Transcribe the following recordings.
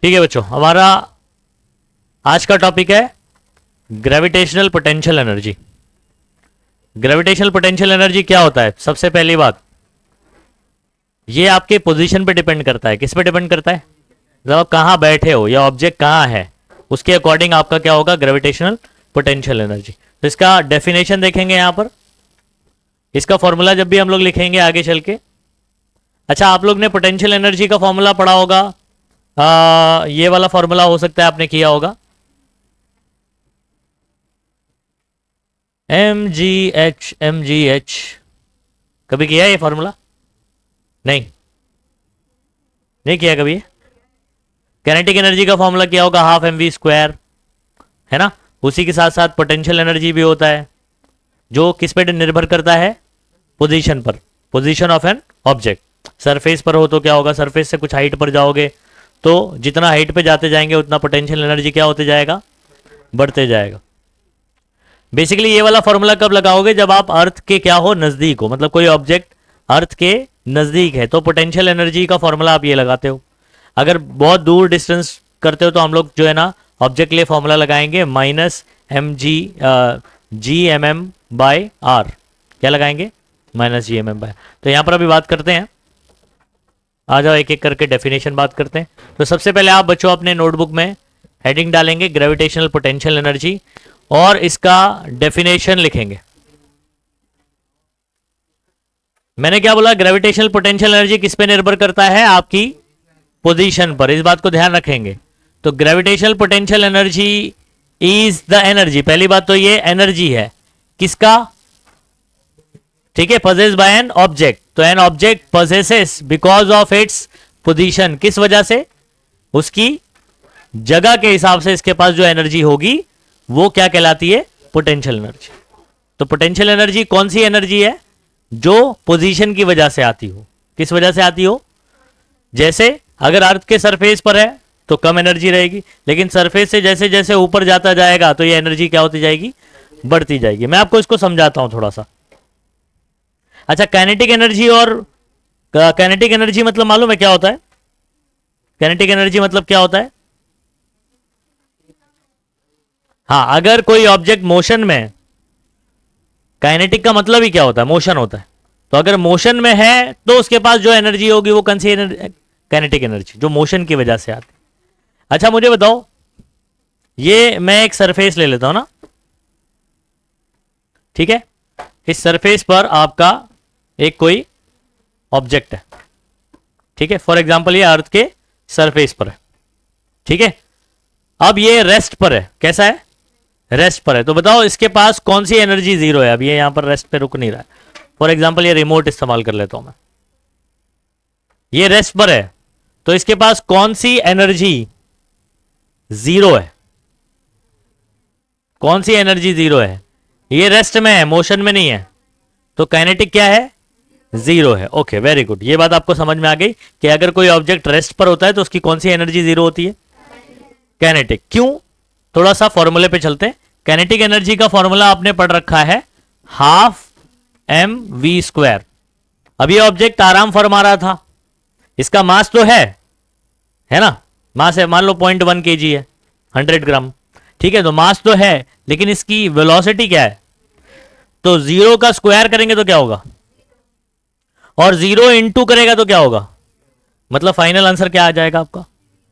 ठीक है बच्चों, हमारा आज का टॉपिक है gravitational potential energy. Gravitational potential energy क्या होता है? सबसे पहली बात, ये आपके पोजीशन पे डिपेंड करता है। किस पे डिपेंड करता है? जब आप कहाँ बैठे हो या ऑब्जेक्ट कहाँ है, उसके अकॉर्डिंग आपका क्या होगा, ग्रेविटेशनल पोटेंशियल एनर्जी। तो इसका डेफिनेशन देखेंगे यहां पर, इसका फॉर्मूला जब भी हम लोग लिखेंगे आगे चल के। अच्छा, आप लोग ने पोटेंशियल एनर्जी का फॉर्मूला पढ़ा होगा, ये वाला फॉर्मूला हो सकता है आपने किया होगा, mgh। कभी किया है ये फॉर्मूला? नहीं किया कभी। काइनेटिक एनर्जी का फॉर्मूला किया होगा, हाफ mv², है ना। उसी के साथ साथ पोटेंशियल एनर्जी भी होता है, जो किस पे निर्भर करता है? पोजीशन पर, position of an object. Surface पर हो तो क्या होगा, सरफेस से कुछ हाइट पर जाओगे तो जितना हाइट पे जाते जाएंगे उतना पोटेंशियल एनर्जी क्या होते जाएगा, बढ़ते जाएगा। बेसिकली ये वाला फॉर्मूला कब लगाओगे? जब आप अर्थ के क्या हो, नजदीक हो, मतलब कोई ऑब्जेक्ट अर्थ के नजदीक है तो पोटेंशियल एनर्जी का फॉर्मूला आप ये लगाते हो। अगर बहुत दूर डिस्टेंस करते हो तो हम लोग जो है ना ऑब्जेक्ट के लिए फॉर्मूला लगाएंगे -mg/m/r। क्या लगाएंगे? -gmm/। तो यहां पर अभी बात करते हैं, आ जाओ एक एक करके डेफिनेशन बात करते हैं। तो सबसे पहले आप बच्चों अपने नोटबुक में हेडिंग डालेंगे ग्रेविटेशनल पोटेंशियल एनर्जी और इसका डेफिनेशन लिखेंगे। मैंने क्या बोला? ग्रेविटेशनल पोटेंशियल एनर्जी किस पे निर्भर करता है? आपकी पोजीशन पर। इस बात को ध्यान रखेंगे। तो gravitational potential energy is the energy, पहली बात तो ये एनर्जी है किसका? ठीक है, possessed by an object। तो an object possesses because of its position. किस वजह से? उसकी जगह के हिसाब से इसके पास जो एनर्जी होगी वो क्या कहलाती है? Potential energy. तो पोटेंशियल एनर्जी कौन सी एनर्जी है? जो पोजीशन की वजह से आती हो। किस वजह से आती हो? जैसे अगर अर्थ के सरफेस पर है तो कम एनर्जी रहेगी, लेकिन सरफेस से जैसे जैसे ऊपर जाता जाएगा तो ये एनर्जी क्या होती जाएगी? बढ़ती जाएगी। मैं आपको इसको समझाता हूं थोड़ा सा। अच्छा, काइनेटिक एनर्जी और काइनेटिक एनर्जी मतलब मालूम है क्या होता है? काइनेटिक एनर्जी मतलब क्या होता है? हाँ, अगर कोई ऑब्जेक्ट मोशन में, काइनेटिक का मतलब ही क्या होता है? मोशन होता है। तो अगर मोशन में है तो उसके पास जो एनर्जी होगी वो कौन सी? काइनेटिक एनर्जी, जो मोशन की वजह से आती। अच्छा मुझे बताओ, ये मैं एक सरफेस ले लेता हूं ना, ठीक है। इस सरफेस पर आपका एक कोई ऑब्जेक्ट है, ठीक है। फॉर एग्जांपल ये अर्थ के सरफेस पर है, ठीक है। अब ये रेस्ट पर है। कैसा है? रेस्ट पर है। तो बताओ इसके पास कौन सी एनर्जी जीरो है? अब ये यहां पर रेस्ट पे रुक नहीं रहा है। फॉर एग्जांपल ये रिमोट इस्तेमाल कर लेता हूं मैं, ये रेस्ट पर है तो इसके पास कौन सी एनर्जी जीरो है? कौन सी एनर्जी जीरो है? ये रेस्ट में है, मोशन में नहीं है, तो काइनेटिक क्या है? जीरो है। Okay, very good. ये बात आपको समझ में आ गई कि अगर कोई ऑब्जेक्ट रेस्ट पर होता है तो उसकी कौन सी एनर्जी जीरो होती है? काइनेटिक। क्यों? थोड़ा सा फॉर्मूले पे चलते हैं। काइनेटिक एनर्जी का फॉर्मूला आपने पढ़ रखा है, हाफ mv²। अब ये ऑब्जेक्ट आराम फरमा रहा था, इसका मास तो है ना, मास है, मान लो 0.1 kg है, 100 ग्राम, ठीक है। तो मास तो है, लेकिन इसकी वेलोसिटी क्या है? तो 0 का स्क्वायर करेंगे तो क्या होगा, और 0 इंटू करेगा तो क्या होगा, मतलब फाइनल आंसर क्या आ जाएगा आपका?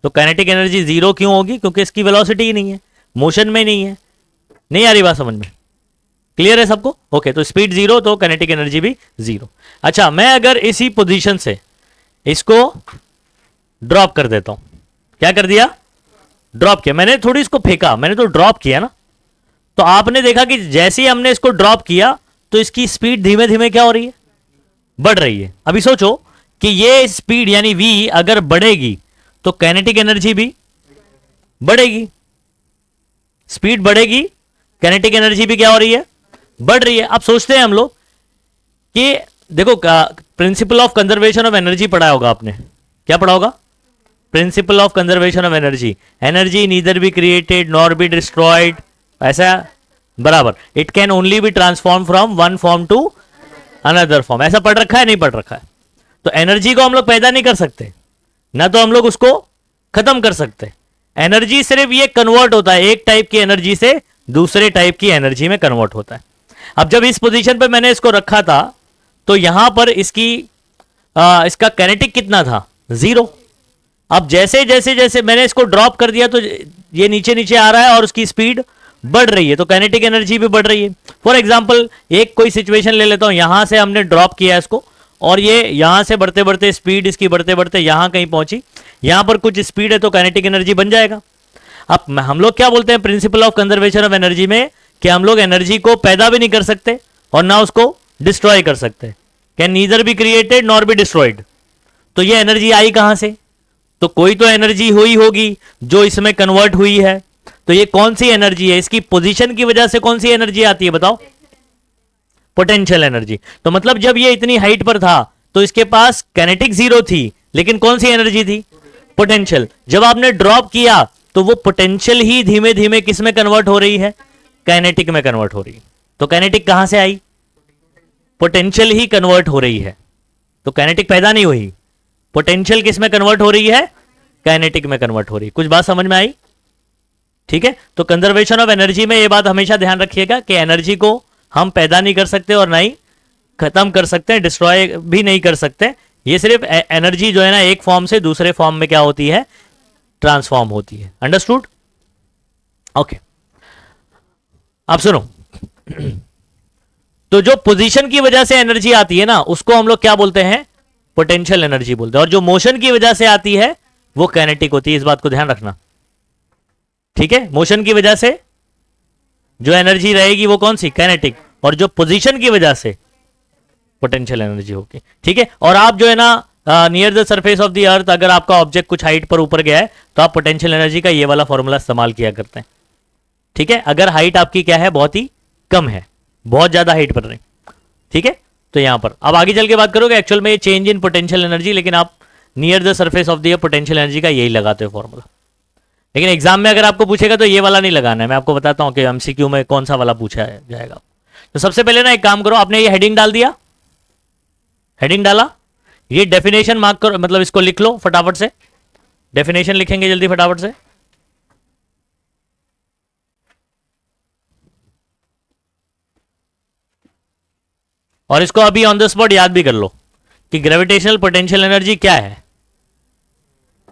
तो काइनेटिक एनर्जी जीरो क्यों होगी? क्योंकि इसकी वेलोसिटी ही नहीं है, मोशन में नहीं है। नहीं आ रही बात समझ में? क्लियर है सबको? ओके, तो स्पीड जीरो तो काइनेटिक एनर्जी भी जीरो। अच्छा, मैं अगर इसी पोजीशन से इसको ड्रॉप कर देता हूं, क्या कर दिया? ड्रॉप किया मैंने, थोड़ी इसको फेंका, मैंने तो ड्रॉप किया ना। तो आपने देखा कि जैसे ही हमने इसको ड्रॉप किया तो इसकी स्पीड धीमे धीमे क्या हो रही है? बढ़ रही है। अभी सोचो कि ये स्पीड यानी v अगर बढ़ेगी तो काइनेटिक एनर्जी भी बढ़ेगी। स्पीड बढ़ेगी, काइनेटिक एनर्जी भी क्या हो रही है? बढ़ रही है। अब सोचते हैं हम लोग कि देखो, principle of conservation of energy पढ़ा होगा आपने। क्या पढ़ा होगा? Principle of conservation of energy. Energy neither be created nor be destroyed, ऐसा बराबर। It can only be transform from one form to another form. ऐसा पढ़ रखा है? नहीं पढ़ रखा है? तो एनर्जी को हम लोग पैदा नहीं कर सकते, ना तो हम लोग उसको खत्म कर सकते। एनर्जी सिर्फ ये कन्वर्ट होता है, एक टाइप की एनर्जी से दूसरे टाइप की एनर्जी में कन्वर्ट होता है। अब जब इस पोजीशन पे मैंने इसको रखा था तो यहां पर इसका काइनेटिक कितना था, 0। अब जैसे जैसे जैसे मैंने इसको ड्रॉप कर दिया तो ये नीचे नीचे आ रहा है और उसकी स्पीड बढ़ रही है, तो काइनेटिक एनर्जी भी बढ़ रही है। फॉर एग्जांपल एक कोई सिचुएशन ले लेता हूं, यहां से हमने ड्रॉप किया इसको और ये यहां से बढ़ते बढ़ते स्पीड इसकी बढ़ते बढ़ते यहां कहीं पहुंची, यहां पर कुछ स्पीड है तो काइनेटिक एनर्जी बन जाएगा। अब हम लोग क्या बोलते हैं principal of conservation of energy में, कि हम लोग एनर्जी को पैदा भी नहीं कर सकते और ना उसको डिस्ट्रॉय कर सकते, can neither be created nor be destroyed. तो ये एनर्जी आई कहां से, तो कोई तो एनर्जी हुई होगी जो इसमें कन्वर्ट हुई है। तो ये कौन सी एनर्जी है, इसकी पोजीशन की वजह से कौन सी एनर्जी आती है बताओ, पोटेंशियल एनर्जी। तो मतलब जब ये इतनी हाइट पर था तो इसके पास काइनेटिक 0 थी, लेकिन कौन सी एनर्जी थी, पोटेंशियल। जब आपने ड्रॉप किया तो वो पोटेंशियल ही धीमे धीमे किस में कन्वर्ट हो रही है, काइनेटिक में कन्वर्ट हो रही है। तो काइनेटिक कहां से आई, पोटेंशियल ही कन्वर्ट हो रही है, तो काइनेटिक पैदा नहीं हुई। पोटेंशियल किस में कन्वर्ट हो रही है, काइनेटिक में कन्वर्ट हो रही है। कुछ बात समझ में आई, ठीक है। तो कंजर्वेशन ऑफ एनर्जी में ये बात हमेशा ध्यान रखिएगा कि एनर्जी को हम पैदा नहीं कर सकते और ना ही खत्म कर सकते हैं, डिस्ट्रॉय भी नहीं कर सकते। ये सिर्फ एनर्जी जो है ना एक फॉर्म से दूसरे फॉर्म में क्या होती है, ट्रांसफॉर्म होती है। Understood, okay. अब सुनो, तो जो पोजीशन की वजह से एनर्जी आती है ना उसको हम लोग क्या बोलते हैं, पोटेंशियल एनर्जी बोलते हैं, और जो मोशन की वजह से आती है वो काइनेटिक होती है। इस बात को ध्यान रखना, ठीक है। मोशन की वजह से जो एनर्जी रहेगी वो कौन सी, काइनेटिक, और जो पोजीशन की वजह से पोटेंशियल एनर्जी होगी, ठीक है। और आप जो है ना near the surface of the अर्थ अगर आपका ऑब्जेक्ट कुछ हाइट पर ऊपर गया है तो आप पोटेंशियल एनर्जी का ये वाला फॉर्मूला इस्तेमाल किया करते हैं, ठीक है। अगर हाइट आपकी क्या है, बहुत ही कम है, बहुत ज्यादा हाइट पर नहीं, ठीक है। तो यहां पर अब आगे चल के बात करोगे एक्चुअल में ये चेंज इन पोटेंशियल एनर्जी, लेकिन आप near the surface of the potential energy का यही लगाते हो फॉर्मूला। लेकिन एग्जाम में अगर आपको पूछेगा तो ये वाला नहीं लगाना है। मैं आपको बताता हूं कि एमसीक्यू में कौन सा वाला पूछा जाएगा। तो सबसे पहले ना एक काम करो, आपने ये हेडिंग डाल दिया, हेडिंग डाला, ये डेफिनेशन मार्क करो, मतलब इसको लिख लो फटाफट से। डेफिनेशन लिखेंगे जल्दी फटाफट से। और इसको अभी ऑन द स्पॉट याद भी कर लो कि ग्रेविटेशनल पोटेंशियल एनर्जी क्या है।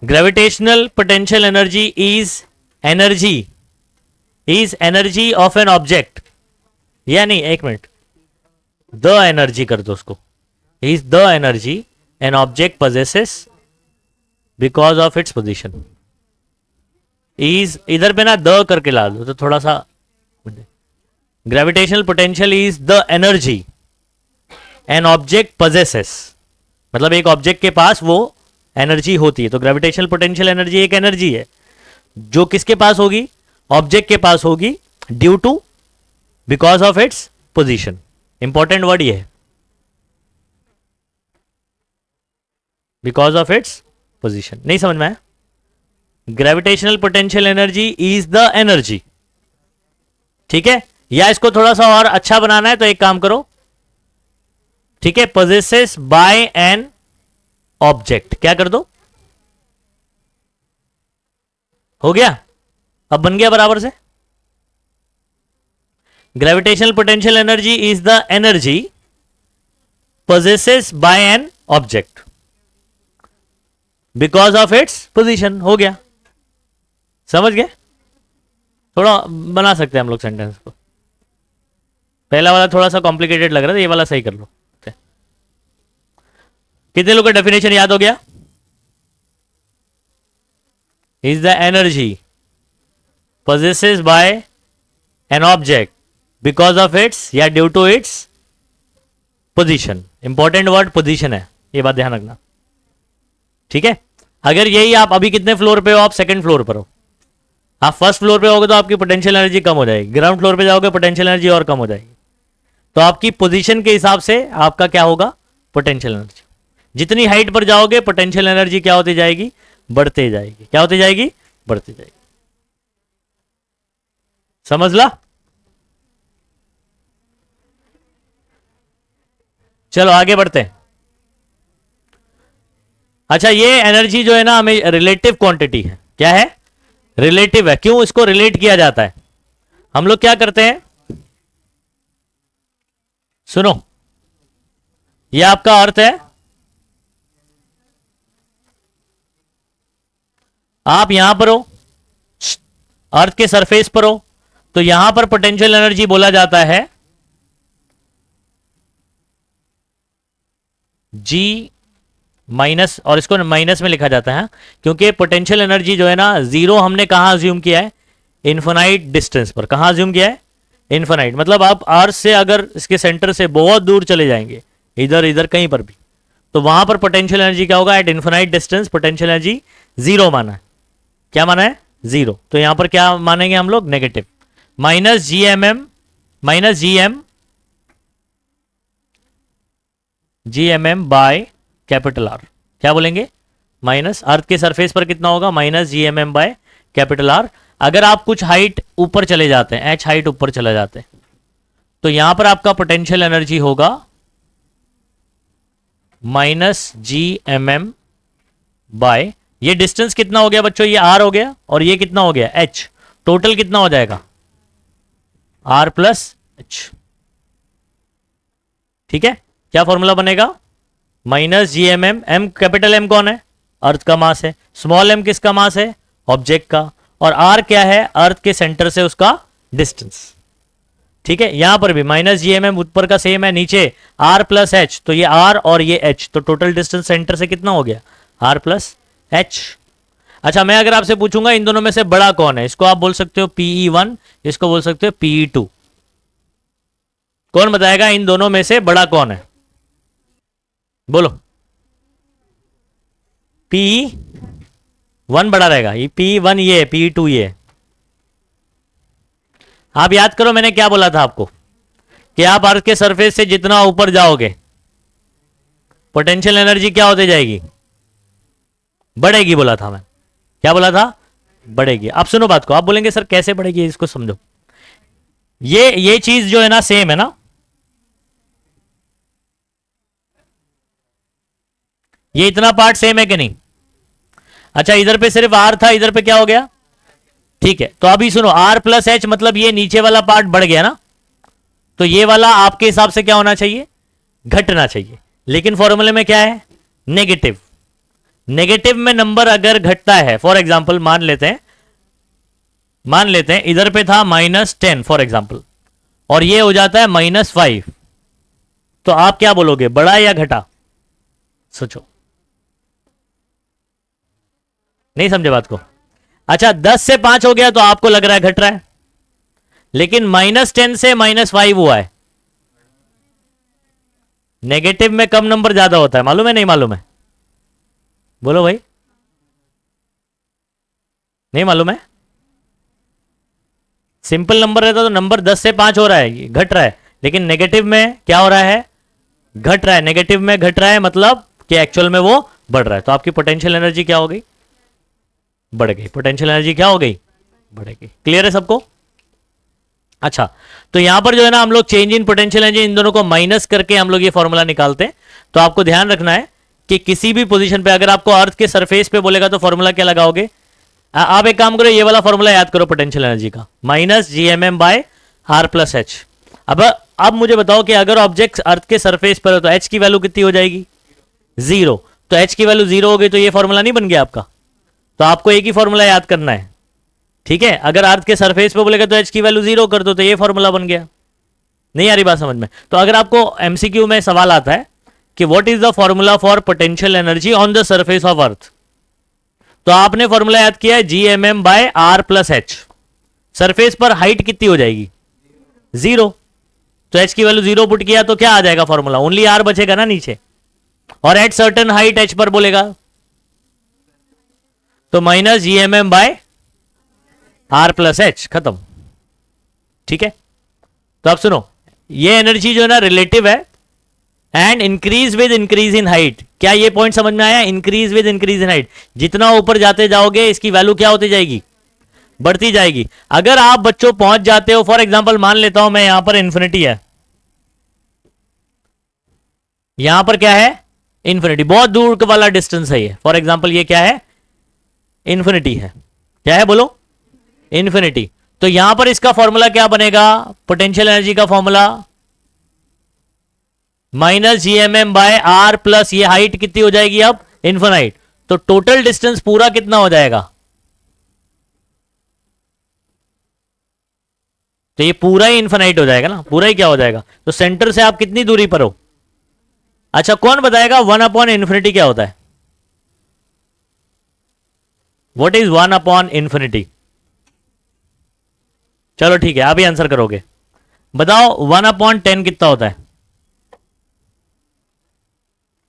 Gravitational potential energy is energy of an object, या नहीं, एक मिनट, द एनर्जी कर दो उसको, is the energy an object possesses because of its position. Is इधर पे ना द करके ला दो तो थोड़ा सा, gravitational potential is the energy an object possesses, मतलब एक ऑब्जेक्ट के पास वो एनर्जी होती है। तो ग्रेविटेशनल पोटेंशियल एनर्जी एक एनर्जी है जो किसके पास होगी, ऑब्जेक्ट के पास होगी, due to, because of its position. Important word ये है, बिकॉज ऑफ इट्स पोजीशन। नहीं समझ में आया, gravitational potential energy is the energy, ठीक है। या इसको थोड़ा सा और अच्छा बनाना है तो एक काम करो, ठीक है, possesses बाय एन ऑब्जेक्ट, क्या कर दो, हो गया, अब बन गया बराबर से। Gravitational potential energy is the energy possesses by an object because of its position, हो गया, समझ गए। थोड़ा बना सकते हैं हम लोग सेंटेंस को, पहला वाला थोड़ा सा कॉम्प्लिकेटेड लग रहा था, ये वाला सही कर लो। कितने लोगों का डेफिनेशन याद हो गया, is the energy possesses by an object because of its या due to its position. Important word position है, ये बात ध्यान रखना, ठीक है। अगर यही आप अभी कितने फ्लोर पे हो, आप सेकंड फ्लोर पर हो, आप फर्स्ट फ्लोर पे होगे तो आपकी पोटेंशियल एनर्जी कम हो जाएगी, ग्राउंड फ्लोर पे जाओगे पोटेंशियल एनर्जी और कम हो जाएगी। तो आपकी पोजीशन के हिसाब से आपका क्या होगा, पोटेंशियल एनर्जी। जितनी हाइट पर जाओगे पोटेंशियल एनर्जी क्या होती जाएगी, बढ़ते जाएगी, क्या होती जाएगी, बढ़ती जाएगी। समझ ला, चलो आगे बढ़ते हैं। अच्छा, ये एनर्जी जो है ना हमें रिलेटिव क्वांटिटी है। क्या है? रिलेटिव है। क्यों इसको रिलेट किया जाता है? हम लोग क्या करते हैं, सुनो, ये आपका अर्थ है, आप यहां पर हो, अर्थ के सरफेस पर हो, तो यहां पर पोटेंशियल एनर्जी बोला जाता है जी माइनस, और इसको माइनस में लिखा जाता है क्योंकि पोटेंशियल एनर्जी जो है ना, जीरो हमने कहां अज्यूम किया है? इन्फिनाइट डिस्टेंस पर। कहां अज्यूम किया है? इन्फिनाइट। मतलब आप अर्थ से अगर इसके सेंटर से बहुत दूर चले जाएंगे, इधर इधर कहीं पर भी, तो वहां पर पोटेंशियल एनर्जी क्या होगा? At infinite distance potential energy zero माना है। क्या माना है? जीरो। तो यहां पर क्या मानेंगे हम लोग? Negative. Minus G M M, minus G M M by capital R. क्या बोलेंगे? माइनस, अर्थ के सरफेस पर कितना होगा? Minus G M M by capital R. अगर आप कुछ हाइट ऊपर चले जाते हैं, एच हाइट ऊपर चले जाते हैं, तो यहां पर आपका पोटेंशियल एनर्जी होगा minus G M M by, ये डिस्टेंस कितना हो गया बच्चों? ये आर हो गया, और ये कितना हो गया? एच। टोटल कितना हो जाएगा? R plus H. ठीक है, क्या फॉर्मूला बनेगा? Minus G M M, M capital M कौन है? अर्थ का मास है। स्मॉल एम किसका मास है? ऑब्जेक्ट का। और आर क्या है? अर्थ के सेंटर से उसका डिस्टेंस। ठीक है, यहां पर भी माइनस जी एम एम ऊपर का सेम है, नीचे आर प्लस एच, तो ये आर और ये एच, तो टोटल डिस्टेंस सेंटर से कितना हो गया? R plus H. अच्छा, मैं अगर आपसे पूछूंगा इन दोनों में से बड़ा कौन है, इसको आप बोल सकते हो PE1, इसको बोल सकते हो PE2। कौन बताएगा इन दोनों में से बड़ा कौन है? बोलो। PE1 बड़ा रहेगा, ये PE1 ये है, PE2 ये है। आप याद करो मैंने क्या बोला था आपको, कि आप अर्थ के सरफेस से जितना ऊपर जाओगे पोटेंशियल एनर्जी क्या होती जाएगी? बढ़ेगी, बोला था मैं। क्या बोला था? बढ़ेगी। आप सुनो बात को, आप बोलेंगे सर कैसे बढ़ेगी, इसको समझो। ये चीज जो है ना सेम है ना, ये इतना पार्ट सेम है कि नहीं? अच्छा, इधर पे सिर्फ आर था, इधर पे क्या हो गया? ठीक है, तो अभी सुनो, आर प्लस एच मतलब ये नीचे वाला पार्ट बढ़ गया ना, तो ये वाला आपके हिसाब से क्या होना चाहिए? घटना चाहिए। लेकिन फॉर्मूले में क्या है? नेगेटिव। नेगेटिव में नंबर अगर घटता है, फॉर एग्जाम्पल मान लेते हैं इधर पे था -10 फॉर एग्जाम्पल, और ये हो जाता है -5, तो आप क्या बोलोगे? बढ़ा या घटा? सोचो, नहीं समझे बात को? अच्छा, 10 से 5 हो गया तो आपको लग रहा है घट रहा है, लेकिन -10 से -5 हुआ है। नेगेटिव में कम नंबर ज्यादा होता है, मालूम है नहीं मालूम है? बोलो भाई, नहीं मालूम है? सिंपल नंबर रहता तो नंबर 10 से 5 हो रहा है, घट रहा है, लेकिन नेगेटिव में क्या हो रहा है? घट रहा है। नेगेटिव में घट रहा है मतलब कि एक्चुअल में वो बढ़ रहा है, तो आपकी पोटेंशियल एनर्जी क्या हो गई? बढ़ गई। पोटेंशियल एनर्जी क्या हो गई? बढ़ेगी। क्लियर है सबको? अच्छा, तो यहां पर जो है ना हम लोग चेंज इन पोटेंशियल एनर्जी, इन दोनों को माइनस करके हम लोग ये फॉर्मूला निकालते हैं। तो आपको ध्यान रखना है कि किसी भी पोजीशन पे अगर आपको अर्थ के सरफेस पे बोलेगा तो फॉर्मूला क्या लगाओगे? आप एक काम करो, ये वाला फॉर्मूला याद करो पोटेंशियल एनर्जी का, minus G M M by R plus H. अब मुझे बताओ कि अगर ऑब्जेक्ट अर्थ के सरफेस पर हो तो एच की वैल्यू कितनी हो जाएगी? जीरो। तो एच की वैल्यू जीरो हो गई तो ये फॉर्मूला नहीं बन गया आपका, तो आपको एक ही फॉर्मूला याद करना है। ठीक है, अगर अर्थ के सरफेस पे बोलेगा तो एच की वैल्यू जीरो कर दो तो ये फॉर्मूला बन गया। नहीं आ रही बात समझ में? तो अगर आपको एमसीक्यू में सवाल आता है कि what is the formula for potential energy on the surface of earth, तो आपने फॉर्मूला याद किया है G M M by R plus H. Surface पर हाइट कितनी हो जाएगी? जीरो। तो एच की वैल्यू जीरो पुट किया तो क्या आ जाएगा फॉर्मूला? ओनली आर बचेगा ना नीचे, और एट सर्टेन हाइट एच पर बोलेगा तो minus G M M by R plus H, खत्म। ठीक है, तो अब सुनो, ये एनर्जी जो है ना रिलेटिव है and increase with increase in height. क्या ये पॉइंट समझ में आया? Increase with increase in height, जितना ऊपर जाते जाओगे इसकी वैल्यू क्या होती जाएगी? बढ़ती जाएगी। अगर आप बच्चों पहुंच जाते हो, फॉर एग्जांपल मान लेता हूं मैं, यहां पर इन्फिनिटी है, यहां पर क्या है? इन्फिनिटी, बहुत दूर वाला डिस्टेंस है ये। फॉर एग्जाम्पल ये क्या है, इन्फिनिटी है। क्या है बोलो, इन्फिनिटी। तो यहां पर इसका फॉर्मूला क्या बनेगा, पोटेंशियल एनर्जी का formula minus G M M by R plus ये हाइट कितनी हो जाएगी अब, इन्फिनाइट। तो टोटल डिस्टेंस पूरा कितना हो जाएगा, तो ये पूरा ही इन्फिनाइट हो जाएगा ना, पूरा ही क्या हो जाएगा। तो सेंटर से आप कितनी दूरी पर हो। अच्छा कौन बताएगा 1/इन्फिनिटी क्या होता है, व्हाट इज 1/इन्फिनिटी। चलो ठीक है, आप ही आंसर करोगे। बताओ 1/10 कितना होता है,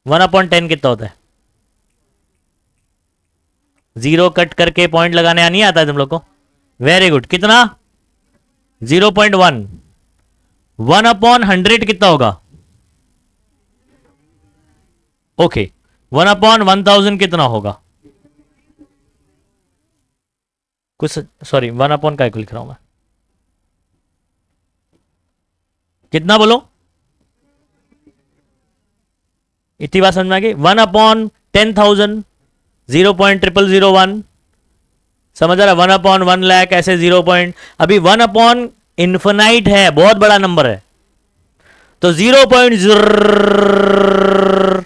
1/10 कितना होता है। जीरो कट करके पॉइंट लगाने नहीं आता है तुम लोग को, वेरी गुड। कितना, 0.1। 1/100 कितना होगा, ओके 1/1000 कितना होगा, कुछ सॉरी 1/ का लिख रहा हूं मैं, कितना बोलो, इतनी बात समझ में आ गई। 1/10,000 0.0001 समझ रहा, 1/1 लाख ऐसे 0 पॉइंट। अभी 1/इन्फिनाइट है, बहुत बड़ा नंबर है, तो 0.0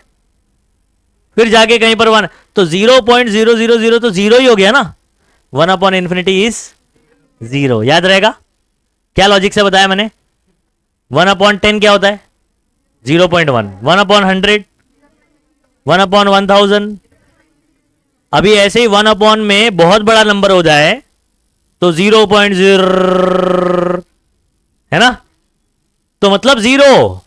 फिर जाके कहीं पर 1, तो 0.000 तो जीरो ही हो गया ना। 1/इन्फिनिटी इज 0, याद रहेगा। क्या लॉजिक से बताया मैंने, 1/10 क्या होता है 0.1, 1/100 1/1000। अभी ऐसे ही 1/ में बहुत बड़ा नंबर हो जाए तो 0.0 है ना, तो मतलब 0।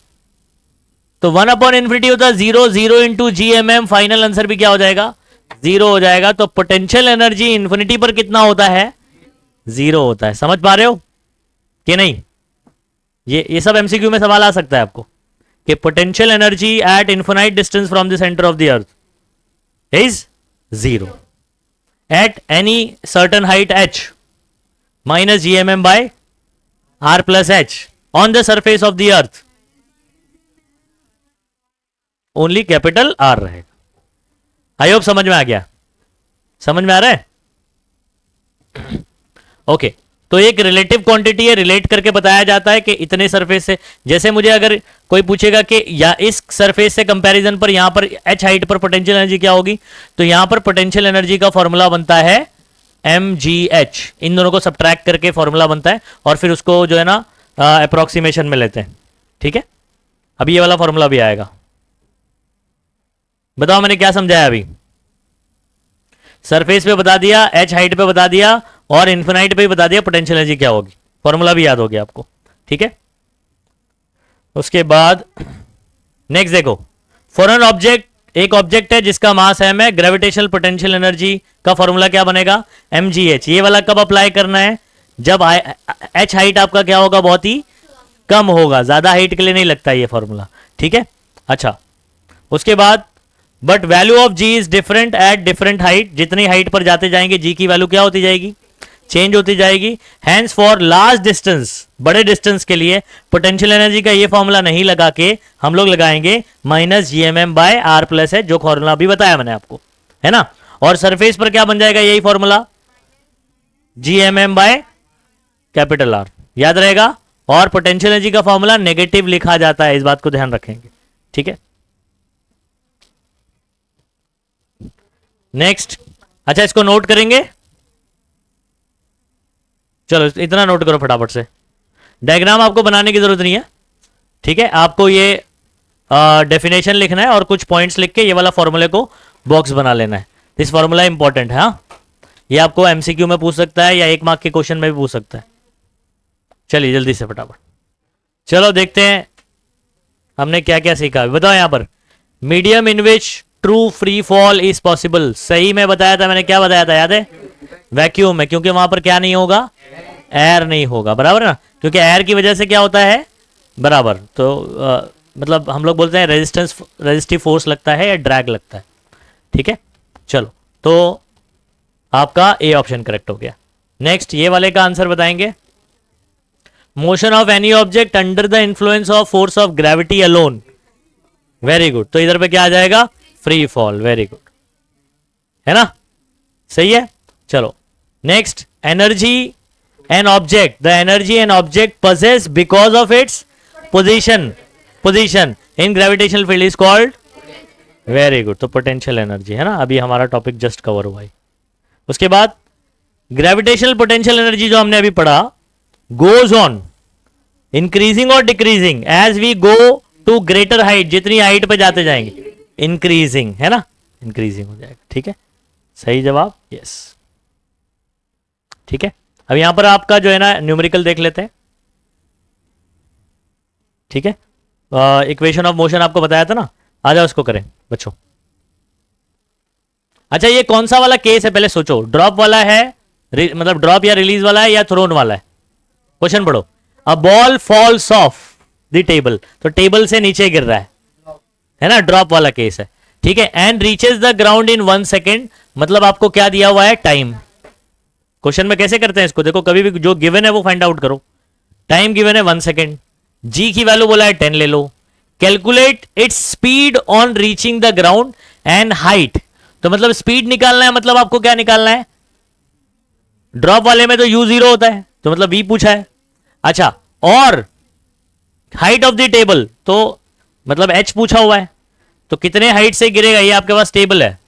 तो 1/इन्फिनिटी होता है 0, 0 इंटू GMM, फाइनल आंसर भी क्या हो जाएगा, 0 हो जाएगा। तो पोटेंशियल एनर्जी इन्फिनिटी पर कितना होता है, 0 होता है। समझ पा रहे हो कि नहीं, ये सब एमसीक्यू में सवाल आ सकता है आपको कि potential energy at infinite distance from the centre of the earth is 0 at any certain height h minus GMM by r plus h on the surface of the earth, only capital R रहेगा। I hope समझ में आ गया, समझ में आ रहा है, okay. तो एक रिलेटिव क्वांटिटी है, रिलेट करके बताया जाता है कि इतने सरफेस से, जैसे मुझे अगर कोई पूछेगा कि या इस सरफेस से कंपैरिजन पर यहां पर h हाइट पर पोटेंशियल एनर्जी क्या होगी, तो यहां पर पोटेंशियल एनर्जी का फॉर्मूला बनता है mgh। इन दोनों को सब्ट्रैक्ट करके फॉर्मूला बनता है और फिर उसको जो है ना अप्रोक्सीमेशन में लेते हैं, ठीक है। अभी ये वाला फॉर्मूला भी आएगा। बताओ मैंने क्या समझाया अभी, सरफेस पे बता दिया, h हाइट पे बता दिया और इन्फिनाइट पे भी बता दिया पोटेंशियल एनर्जी क्या होगी, फॉर्मूला भी याद हो गया आपको, ठीक है। उसके बाद नेक्स्ट देखो, फॉर एन ऑब्जेक्ट, एक ऑब्जेक्ट है जिसका मास m है, ग्रेविटेशनल पोटेंशियल एनर्जी का फॉर्मूला क्या बनेगा, mgh। ये वाला कब अप्लाई करना है, जब h हाइट आपका क्या होगा, बहुत ही कम होगा, ज्यादा हाइट के लिए नहीं लगता ये फॉर्मूला, ठीक है। अच्छा उसके बाद but value of g is different at different height, जितनी हाइट पर जाते जाएंगे g की वैल्यू क्या होती जाएगी, चेंज होती जाएगी। हैंस फॉर लार्ज डिस्टेंस, बड़े डिस्टेंस के लिए पोटेंशियल एनर्जी का ये फॉर्मूला नहीं लगा के हम लोग लगाएंगे minus GMM by r plus है, जो फॉर्मूला भी बताया मैंने आपको, है ना। और सरफेस पर क्या बन जाएगा, यही formula GMM by capital R, याद रहेगा। और पोटेंशियल एनर्जी का फॉर्मूला नेगेटिव लिखा जाता है, इस बात को ध्यान रखेंगे, ठीक है। नेक्स्ट, अच्छा इसको नोट करेंगे, चलो इतना नोट करो फटाफट से। डायग्राम आपको बनाने की जरूरत नहीं है, ठीक है। आपको ये डेफिनेशन लिखना है और कुछ पॉइंट्स लिख के ये वाला फॉर्मूले को बॉक्स बना लेना है। दिस फॉर्मूला इंपॉर्टेंट है, हाँ, ये आपको एमसीक्यू में पूछ सकता है या 1 मार्क के क्वेश्चन में भी पूछ सकता है। चलिए जल्दी से फटाफट, चलो देखते हैं हमने क्या क्या सीखा। बताओ यहाँ पर, medium in which true free fall is possible, सही में बताया था मैंने, क्या बताया था याद है, वैक्यूम में, क्योंकि वहां पर क्या नहीं होगा, एयर नहीं होगा, बराबर ना, क्योंकि एयर की वजह से क्या होता है, बराबर। तो मतलब हम लोग बोलते हैं रेजिस्टिव फोर्स लगता है या ड्रैग लगता है, ठीक है। चलो तो आपका ए ऑप्शन करेक्ट हो गया। नेक्स्ट ये वाले का आंसर बताएंगे, motion of any object under the influence of force of gravity alone, very good. तो इधर पे क्या आ जाएगा, फ्री फॉल, वेरी गुड, है ना, सही है। चलो next, energy an object, the energy an object possess because of its position, position in gravitational field is called, very good, तो पोटेंशियल एनर्जी, है ना, अभी हमारा टॉपिक जस्ट कवर हुआ है। उसके बाद ग्रेविटेशनल पोटेंशियल एनर्जी जो हमने अभी पढ़ा, गोज ऑन इंक्रीजिंग और decreasing as we go to greater height, जितनी हाइट पे जाते जाएंगे इंक्रीजिंग, है ना, इंक्रीजिंग हो जाएगा, ठीक है, सही जवाब, यस, ठीक है। अब यहां पर आपका जो है ना न्यूमेरिकल देख लेते हैं, ठीक है, इक्वेशन ऑफ मोशन आपको बताया था ना, आ जाओ उसको करें बच्चों। अच्छा ये कौन सा वाला केस है पहले सोचो, ड्रॉप वाला है, मतलब ड्रॉप या रिलीज वाला है या थ्रोन वाला है, क्वेश्चन पढ़ो। A ball falls off the table, तो टेबल से नीचे गिर रहा है ना, ड्रॉप वाला केस है, ठीक है, and reaches the ground in 1 second, मतलब आपको क्या दिया हुआ है, टाइम। क्वेश्चन में कैसे करते हैं इसको, देखो कभी भी जो गिवन है वो फाइंड आउट करो, टाइम गिवन है 1 सेकेंड, जी की वैल्यू बोला है 10 ले लो, calculate its speed on reaching the ground and height, तो मतलब स्पीड निकालना है, मतलब आपको क्या निकालना है, ड्रॉप वाले में तो u0 होता है, तो मतलब v पूछा है, अच्छा, और हाइट ऑफ द टेबल, तो मतलब h पूछा हुआ है, तो कितने हाइट से गिरेगा, ये आपके पास टेबल है,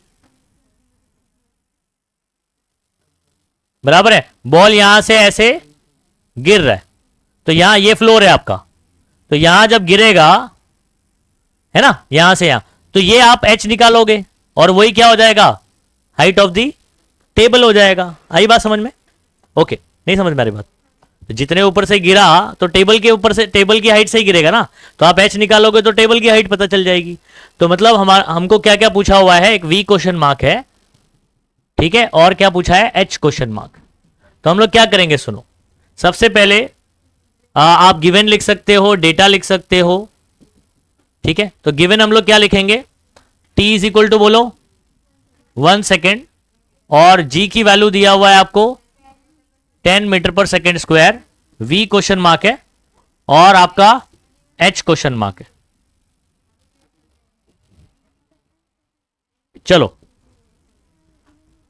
बराबर है, बॉल यहां से ऐसे गिर रहा है, तो यहां ये फ्लोर है आपका, तो यहां जब गिरेगा, है ना, यहां से यहां, तो ये आप h निकालोगे और वही क्या हो जाएगा, हाइट ऑफ द टेबल हो जाएगा। आई बात समझ में, ओके, नहीं समझ में आ रही बात, तो जितने ऊपर से गिरा तो टेबल के ऊपर से, टेबल की हाइट से ही गिरेगा ना, तो आप h निकालोगे तो टेबल की हाइट पता चल जाएगी। तो मतलब हमको क्या क्या पूछा हुआ है, एक v क्वेश्चन मार्क है, ठीक है, और क्या पूछा है, h क्वेश्चन मार्क। तो हम लोग क्या करेंगे सुनो, सबसे पहले आप गिवन लिख सकते हो, डेटा लिख सकते हो, ठीक है, तो गिवन हम लोग क्या लिखेंगे, t इज इक्वल टू बोलो 1 सेकेंड, और g की वैल्यू दिया हुआ है आपको 10 मीटर पर second square, v question mark है, और आपका h क्वेश्चन मार्क है। चलो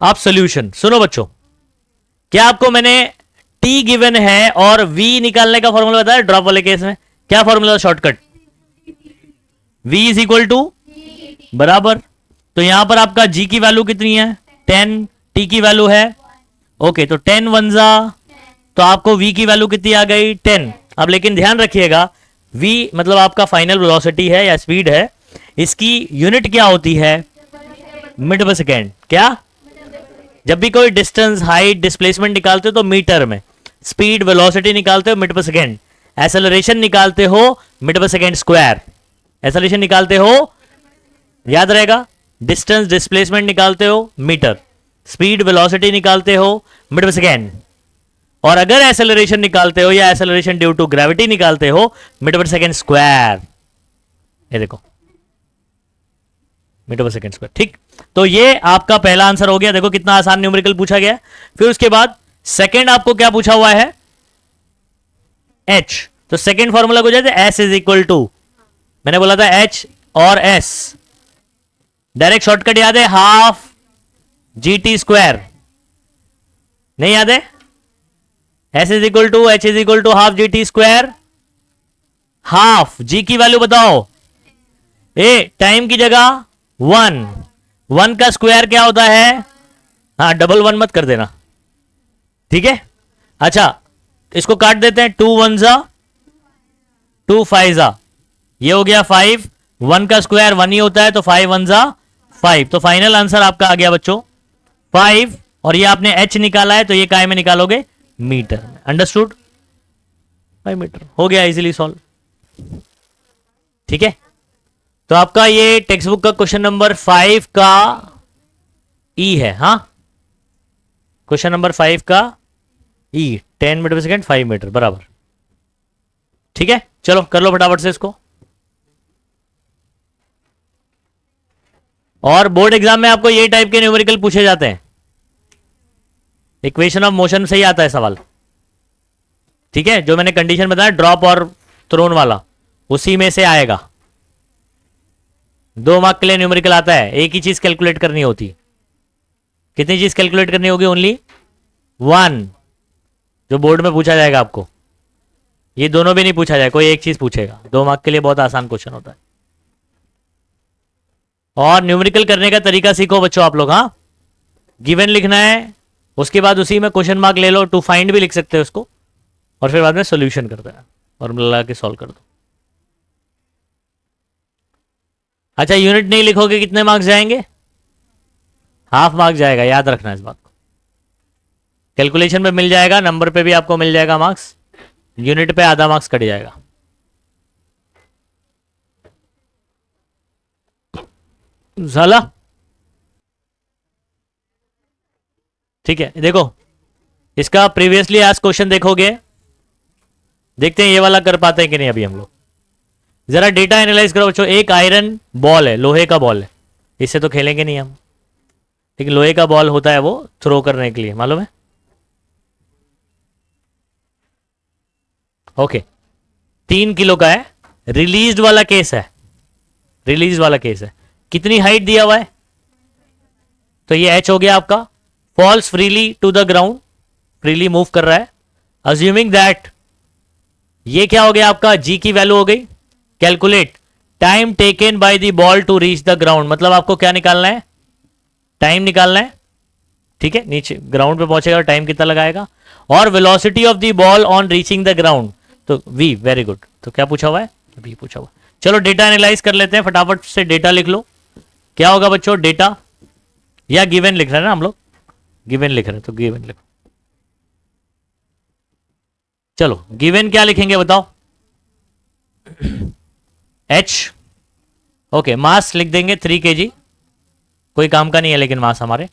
आप सॉल्यूशन सुनो बच्चों, क्या आपको मैंने t गिवन है और v निकालने का फॉर्मूला बताया, ड्रॉप वाले केस में क्या formula, shortcut v is equal to बराबर, तो यहां पर आपका g की वैल्यू कितनी है 10, t की वैल्यू है, ओके, तो 10 1 तो आपको v की वैल्यू कितनी आ गई 10। अब लेकिन ध्यान रखिएगा, v मतलब आपका फाइनल वेलोसिटी है या स्पीड है, इसकी यूनिट क्या होती है, मीटर पर सेकेंड, क्या, जब भी कोई डिस्टेंस, हाइट, डिस्प्लेसमेंट निकालते हो तो मीटर में, स्पीड वेलोसिटी निकालते हो मीटर पर सेकेंड, एक्सेलरेशन निकालते हो मीटर पर सेकेंड स्क्वायर, एक्सेलरेशन निकालते हो, याद रहेगा, डिस्टेंस डिस्प्लेसमेंट निकालते हो मीटर, स्पीड वेलोसिटी निकालते हो मीटर पर सेकेंड, और अगर एक्सेलरेशन निकालते हो या एक्सेलरेशन ड्यू टू ग्रेविटी निकालते हो मीटर पर सेकेंड स्क्वायर, ये देखो मीटर पर सेकेंड स्क्वायर, ठीक। तो ये आपका पहला आंसर हो गया, देखो कितना आसान न्यूमेरिकल पूछा गया। फिर उसके बाद सेकेंड आपको क्या पूछा हुआ है, h, तो सेकेंड फॉर्मूला को जाए s इज इक्वल टू, मैंने बोला था h और s, डायरेक्ट शॉर्टकट याद है, हाफ gt स्क्वायर, नहीं याद है, s is equal to h is equal to half gt square, half g की वैल्यू बताओ, ए टाइम की जगह 1 का स्क्वायर क्या होता है, हाँ डबल 1 मत कर देना, ठीक है। अच्छा इसको काट देते हैं, 2 1 2 5 ये हो गया 5, 1 का स्क्वायर 1 ही होता है, तो 5 1 5, तो फाइनल आंसर आपका आ गया बच्चों 5, और ये आपने h निकाला है, तो ये काय में निकालोगे, मीटर में, अंडरस्टूड, 5 मीटर हो गया, इजीली सॉल्व, ठीक है। तो आपका ये टेक्स्ट बुक का क्वेश्चन नंबर 5 का ई है, हाँ क्वेश्चन नंबर 5 का ई, 10 मीटर पर सेकेंड 5 मीटर बराबर, ठीक है। चलो कर लो फटाफट से इसको, और बोर्ड एग्जाम में आपको ये टाइप के न्यूमेरिकल पूछे जाते हैं, इक्वेशन ऑफ मोशन से ही आता है सवाल, ठीक है, जो मैंने कंडीशन बताया ड्रॉप और थ्रोन वाला, उसी में से आएगा, 2 मार्क के लिए न्यूमेरिकल आता है, एक ही चीज कैलकुलेट करनी होती। कितनी चीज कैलकुलेट करनी होगी? ओनली 1, जो बोर्ड में पूछा जाएगा आपको। ये दोनों भी नहीं पूछा जाए, कोई एक चीज पूछेगा। 2 मार्क के लिए बहुत आसान क्वेश्चन होता है। और न्यूमेरिकल करने का तरीका सीखो बच्चों आप लोग। हाँ, गिवन लिखना है, उसके बाद उसी में क्वेश्चन मार्क ले लो, टू फाइंड भी लिख सकते हो उसको, और फिर बाद में सोल्यूशन करते हैं और लगा के सॉल्व कर दो। अच्छा, यूनिट नहीं लिखोगे कितने मार्क्स जाएंगे? हाफ मार्क जाएगा, याद रखना इस बात को। कैलकुलेशन पे मिल जाएगा, नंबर पे भी आपको मिल जाएगा मार्क्स, यूनिट पे आधा मार्क्स कट जाएगा। झाला, ठीक है। देखो इसका प्रीवियसली आज क्वेश्चन देखोगे, देखते हैं ये वाला कर पाते हैं कि नहीं अभी हम लोग। जरा डेटा एनालाइज करो बच्चों। एक आयरन बॉल है, लोहे का बॉल है, इससे तो खेलेंगे नहीं हम, लेकिन लोहे का बॉल होता है वो थ्रो करने के लिए, मालूम है? ओके, 3 किलो का है, रिलीज्ड वाला केस है, रिलीज वाला केस है। कितनी हाइट दिया हुआ है? तो ये एच हो गया आपका। Falls freely to the ground, freely move कर रहा है। अज्यूमिंग दैट, ये क्या हो गया आपका? जी की वैल्यू हो गई। Calculate time taken by the ball to reach the ground, मतलब आपको क्या निकालना है? टाइम निकालना है, ठीक है। नीचे ग्राउंड पे पहुंचेगा, टाइम कितना लगाएगा। और velocity of the ball on reaching the ground, तो वी, वेरी गुड। तो क्या पूछा हुआ है? वी पूछा हुआ। चलो डेटा एनालाइज कर लेते हैं, फटाफट से डेटा लिख लो। क्या होगा बच्चों? डेटा या गिवन लिख रहे हैं ना हम लोग, गिवन लिख रहे हैं तो गिवन लिखो। चलो गिवन क्या लिखेंगे बताओ? H, okay. मास लिख देंगे 3 kg, कोई काम का नहीं है लेकिन मास हमारे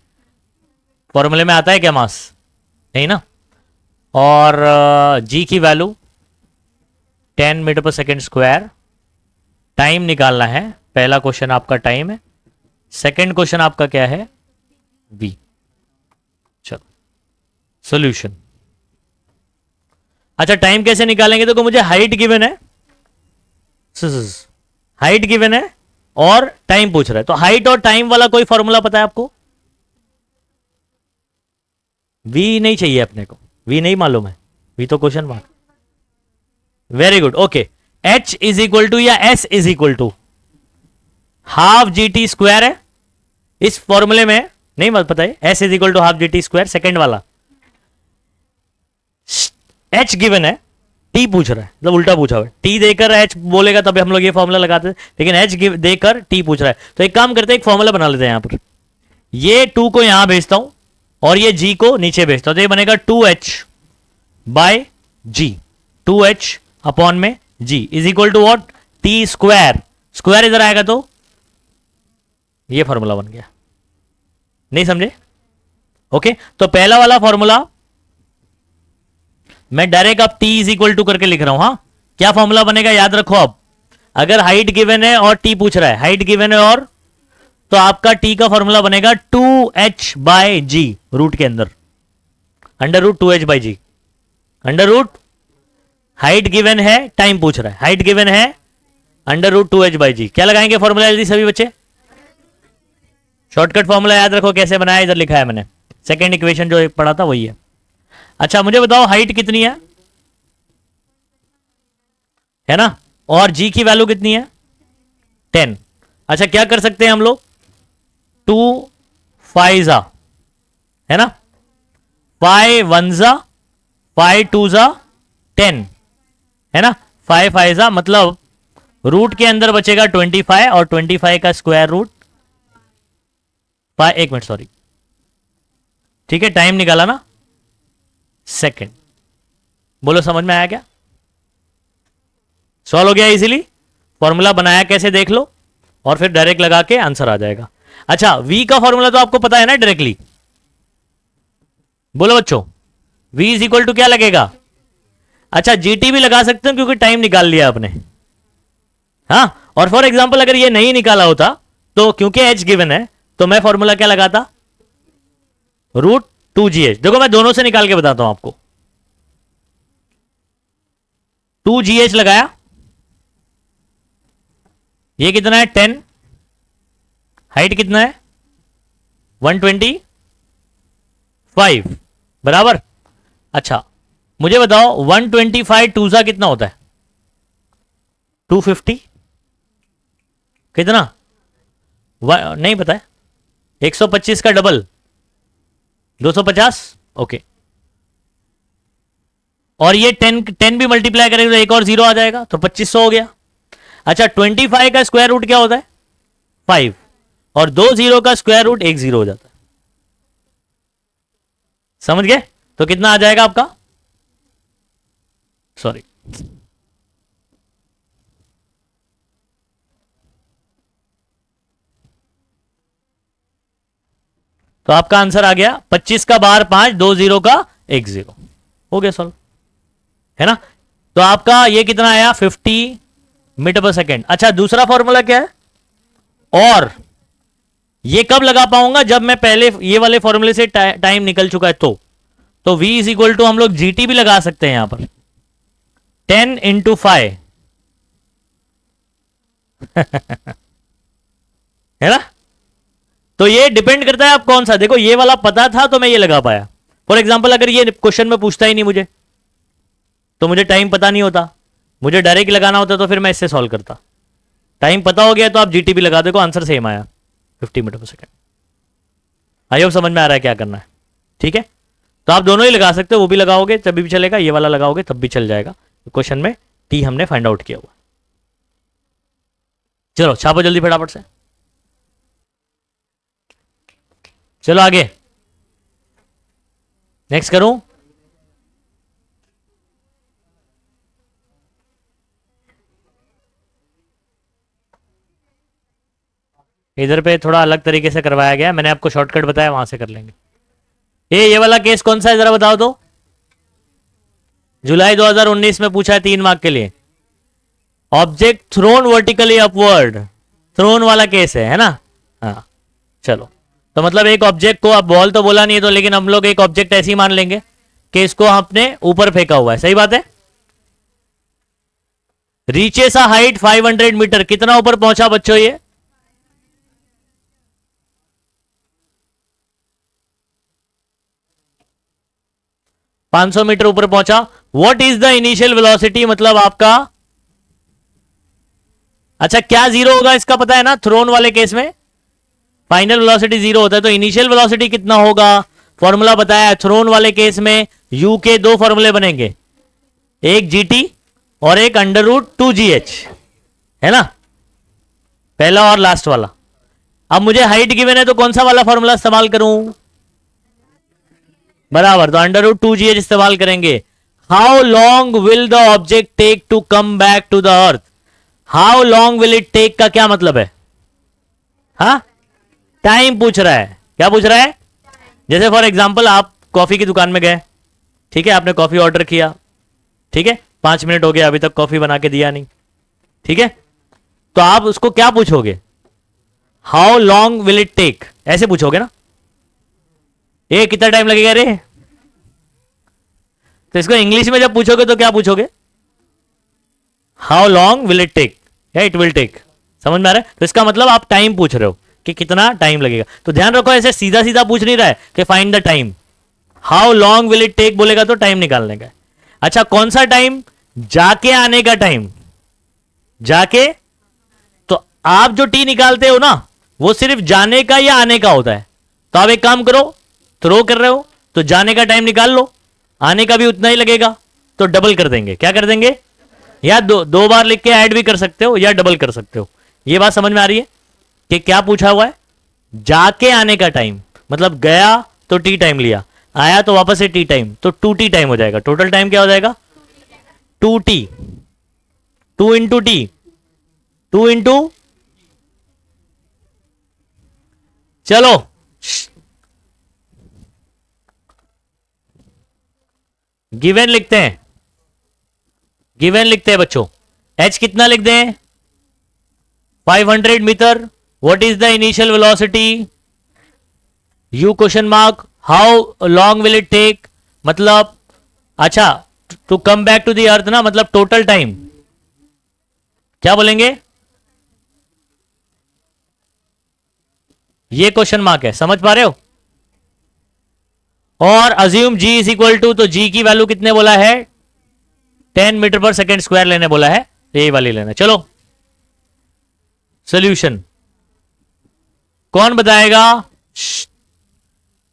फॉर्मूले में आता है क्या मास? नहीं ना। और जी की वैल्यू 10 मीटर पर सेकेंड स्क्वायर। टाइम निकालना है, पहला क्वेश्चन आपका टाइम है, सेकेंड क्वेश्चन आपका क्या है? वी। चलो सॉल्यूशन। अच्छा टाइम कैसे निकालेंगे? देखो मुझे हाइट गिवन है, हाइट गिवन है और टाइम पूछ रहा है, तो हाइट और टाइम वाला कोई फॉर्मूला पता है आपको? वी नहीं चाहिए अपने को, वी नहीं मालूम है, वी तो question mark. Very good, okay. H is equal to या S is equal to half G T square है इस फॉर्मूले में, नहीं मत पता है। S is equal to half G T square, second वाला। एच गिवन है, टी पूछ रहा है, मतलब उल्टा पूछा हुआ है। टी देकर एच बोलेगा तभी हम लोग ये फॉर्मूला लगाते हैं, लेकिन एच देकर टी पूछ रहा है। तो एक काम करते हैं, एक फॉर्मूला बना लेते हैं यहां पर। ये 2 को यहां भेजता हूं और ये जी को नीचे भेजता हूं, तो ये बनेगा 2h बाय जी, 2h अपॉन में G is equal to what? T square. Square इधर आएगा तो ये फॉर्मूला बन गया। नहीं समझे? ओके, तो पहला वाला फॉर्मूला मैं डायरेक्ट अब टी इज इक्वल टू करके लिख रहा हूं। हाँ, क्या फॉर्मूला बनेगा याद रखो। अब अगर हाइट गिवन है और टी पूछ रहा है, हाइट गिवन है और, तो आपका टी का फॉर्मूला बनेगा 2h बाय जी, रूट के अंदर अंडर रूट 2h बाय जी, अंडर रूट। हाइट गिवन है, टाइम पूछ रहा है, हाइट गिवन है, अंडर रूट 2h बाय जी। क्या लगाएंगे फॉर्मूला जल्दी सभी बच्चे? शॉर्टकट फॉर्मूला याद रखो कैसे बनाया, इधर लिखा है मैंने, सेकेंड इक्वेशन जो पढ़ा था वही है। अच्छा मुझे बताओ हाइट कितनी है ना, और जी की वैल्यू कितनी है? 10। अच्छा क्या कर सकते हैं हम लोग? 2 5 है ना, 5 1 5 2 10 है ना, 5 5 मतलब रूट के अंदर बचेगा 25 और 25 का स्क्वायर रूट 5। एक मिनट सॉरी, ठीक है। टाइम निकाला ना, सेकंड। बोलो समझ में आया क्या? सॉल्व हो गया इजीली। फॉर्मूला बनाया कैसे देख लो, और फिर डायरेक्ट लगा के आंसर आ जाएगा। अच्छा v का फॉर्मूला तो आपको पता है ना डायरेक्टली, बोलो बच्चों v इज इक्वल टू क्या लगेगा? अच्छा जीटी भी लगा सकते हैं क्योंकि टाइम निकाल लिया आपने। हाँ, और फॉर एग्जांपल अगर ये नहीं निकाला होता तो क्योंकि h गिवन है तो मैं फॉर्मूला क्या लगाता? Root 2gh। देखो मैं दोनों से निकाल के बताता हूं आपको। 2gh लगाया, ये कितना है 10, हाइट कितना है 125 बराबर। अच्छा मुझे बताओ 125 टूजा कितना होता है 250 कितना नहीं पता है 125 का डबल 250 ओके। और ये 10 भी मल्टीप्लाई करेंगे तो एक और जीरो आ जाएगा तो 2500 हो गया। अच्छा 25 का स्क्वायर रूट क्या होता है 5 और 2 जीरो का स्क्वायर रूट 1 जीरो हो जाता है। समझ गए तो कितना आ जाएगा आपका सॉरी तो आपका आंसर आ गया 25 का बार 5 2 जीरो का 1 जीरो हो गया सॉल्व है ना। तो आपका ये कितना आया 50 मीटर पर सेकेंड। अच्छा दूसरा फॉर्मूला क्या है और ये कब लगा पाऊंगा जब मैं पहले ये वाले फॉर्मूले से टाइम निकल चुका है तो v इज इक्वल टू हम लोग जीटी भी लगा सकते हैं यहां पर 10 इंटू 5 है ना। तो ये डिपेंड करता है आप कौन सा देखो ये वाला पता था तो मैं ये लगा पाया। फॉर एग्जांपल अगर ये क्वेश्चन में पूछता ही नहीं मुझे तो मुझे टाइम पता नहीं होता मुझे डायरेक्ट लगाना होता तो फिर मैं इससे सॉल्व करता। टाइम पता हो गया तो आप जीटी भी लगा देखो आंसर सेम आया 50 मीटर पर सेकेंड। आई होप समझ में आ रहा है क्या करना है ठीक है। तो आप दोनों ही लगा सकते हो वो भी लगाओगे तभी भी चलेगा ये वाला लगाओगे तब भी चल जाएगा। क्वेश्चन में टी हमने फाइंड आउट किया हुआ। चलो छापो जल्दी फटाफट से चलो आगे नेक्स्ट करूं। इधर पे थोड़ा अलग तरीके से करवाया गया मैंने आपको शॉर्टकट बताया वहां से कर लेंगे। ये वाला केस कौन सा है जरा बताओ तो जुलाई 2019 में पूछा है 3 मार्क के लिए। Object thrown vertically upward thrown वाला केस है ना। हाँ चलो तो मतलब एक ऑब्जेक्ट को अब बॉल तो बोला नहीं है तो लेकिन हम लोग एक ऑब्जेक्ट ऐसे ही मान लेंगे कि इसको आपने ऊपर फेंका हुआ है सही बात है। रीचेस अ हाइट 500 मीटर कितना ऊपर पहुंचा बच्चों ये 500 मीटर ऊपर पहुंचा। What is the initial velocity मतलब आपका अच्छा क्या जीरो होगा इसका पता है ना थ्रोन वाले केस में फाइनल वेलोसिटी जीरो होता है तो इनिशियल वेलोसिटी कितना होगा फॉर्मूला बताया थ्रोन वाले केस में यू के दो फॉर्मूले बनेंगे एक जीटी और एक अंडर रूट 2gh है ना पहला और लास्ट वाला। अब मुझे हाइट गिवन है तो कौन सा वाला फॉर्मूला इस्तेमाल करूं बराबर तो अंडर रूट 2gh इस्तेमाल करेंगे। How long will the object take to come back to the earth how long will it take का क्या मतलब है हा टाइम पूछ रहा है क्या पूछ रहा है। जैसे फॉर एग्जांपल आप कॉफी की दुकान में गए ठीक है आपने कॉफी ऑर्डर किया ठीक है 5 मिनट हो गया अभी तक कॉफी बना के दिया नहीं ठीक है तो आप उसको क्या पूछोगे how long will it take ऐसे पूछोगे ना ये कितना टाइम लगेगा रे। तो इसको इंग्लिश में जब पूछोगे तो क्या पूछोगे how long will it take या इट विल टेक समझ में आ रहा है। तो इसका मतलब आप टाइम पूछ रहे हो कि कितना टाइम लगेगा। तो ध्यान रखो ऐसे सीधा सीधा पूछ नहीं रहा है कि find the time how long will it take बोलेगा तो टाइम निकालने का। अच्छा कौन सा टाइम जाके आने का टाइम जाके तो आप जो टी निकालते हो ना वो सिर्फ जाने का या आने का होता है। तो आप एक काम करो थ्रो कर रहे हो तो जाने का टाइम निकाल लो आने का भी उतना ही लगेगा तो डबल कर देंगे क्या कर देंगे या दो बार लिख के ऐड भी कर सकते हो या डबल कर सकते हो। ये बात समझ में आ रही है कि क्या पूछा हुआ है जाके आने का टाइम मतलब गया तो टी टाइम लिया आया तो वापस से टी टाइम तो 2t टाइम हो जाएगा। टोटल टाइम क्या हो जाएगा 2t 2 इंटू टी 2 इंटू चलो गिवन लिखते हैं गिवन लिखते हैं बच्चों h कितना लिख दें 500 metre. What is the initial velocity u question mark how long will it take मतलब अच्छा to come back to the earth ना मतलब टोटल टाइम क्या बोलेंगे ये क्वेश्चन मार्क है, समझ पा रहे हो? और assume g is equal to, तो g की वैल्यू कितने बोला है? 10 मीटर पर सेकेंड स्क्वायर लेने बोला है, यही वाली लेना। चलो सोल्यूशन कौन बताएगा?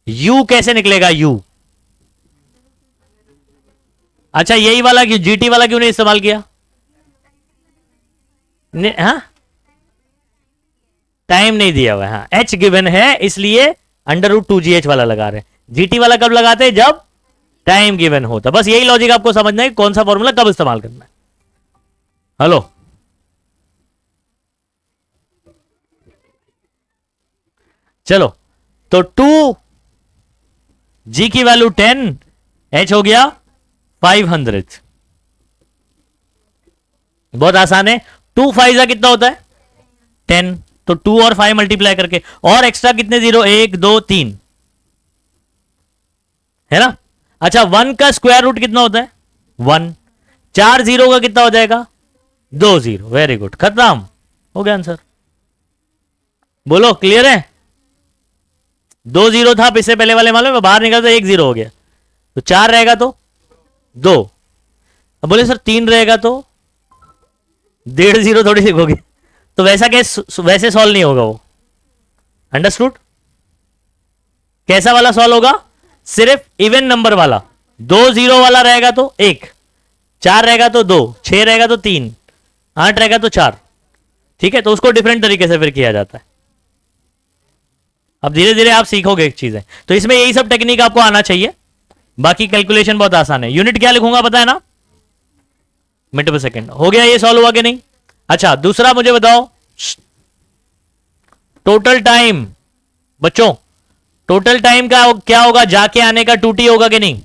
u कैसे निकलेगा u? अच्छा यही वाला क्यों, जीटी वाला क्यों नहीं इस्तेमाल किया? हाँ टाइम नहीं दिया हुआ है, हाँ h गिवन है इसलिए √2gh वाला लगा रहे हैं। जीटी वाला कब लगाते हैं? जब टाइम गिवन होता। बस यही लॉजिक आपको समझना है कौन सा फॉर्मूला कब इस्तेमाल करना है। हेलो चलो, तो 2g की वैल्यू 10, h हो गया 500। बहुत आसान है, 2 5 कितना होता है? 10, तो 2 और 5 मल्टीप्लाई करके, और एक्स्ट्रा कितने जीरो? 1 2 3 है ना। अच्छा 1 का स्क्वायर रूट कितना होता है? 1। 4 जीरो का कितना हो जाएगा? 2 जीरो। वेरी गुड, खत्म हो गया आंसर। बोलो क्लियर है? 2 जीरो था इससे पहले वाले मालूम है, बाहर निकला तो 1 जीरो हो गया, तो 4 रहेगा तो 2। अब बोले सर 3 रहेगा तो 1.5 जीरो थोड़ी लिखोगे, तो वैसा वैसे सॉल्व नहीं होगा वो। अंडरस्टूड? कैसा वाला सॉल्व होगा? सिर्फ इवन नंबर वाला। 2 जीरो वाला रहेगा तो 1, 4 रहेगा तो 2, 6 रहेगा तो 3, 8 रहेगा तो 4। ठीक है, तो उसको डिफरेंट तरीके से फिर किया जाता है। अब धीरे धीरे आप सीखोगे एक चीज है, तो इसमें यही सब टेक्निक आपको आना चाहिए, बाकी कैलकुलेशन बहुत आसान है। यूनिट क्या लिखूंगा पता है ना? मीटर पर सेकेंड। हो गया, ये सॉल्व हुआ कि नहीं? अच्छा दूसरा मुझे बताओ, टोटल टाइम। बच्चों टोटल टाइम का क्या होगा? जाके आने का 2t होगा कि नहीं?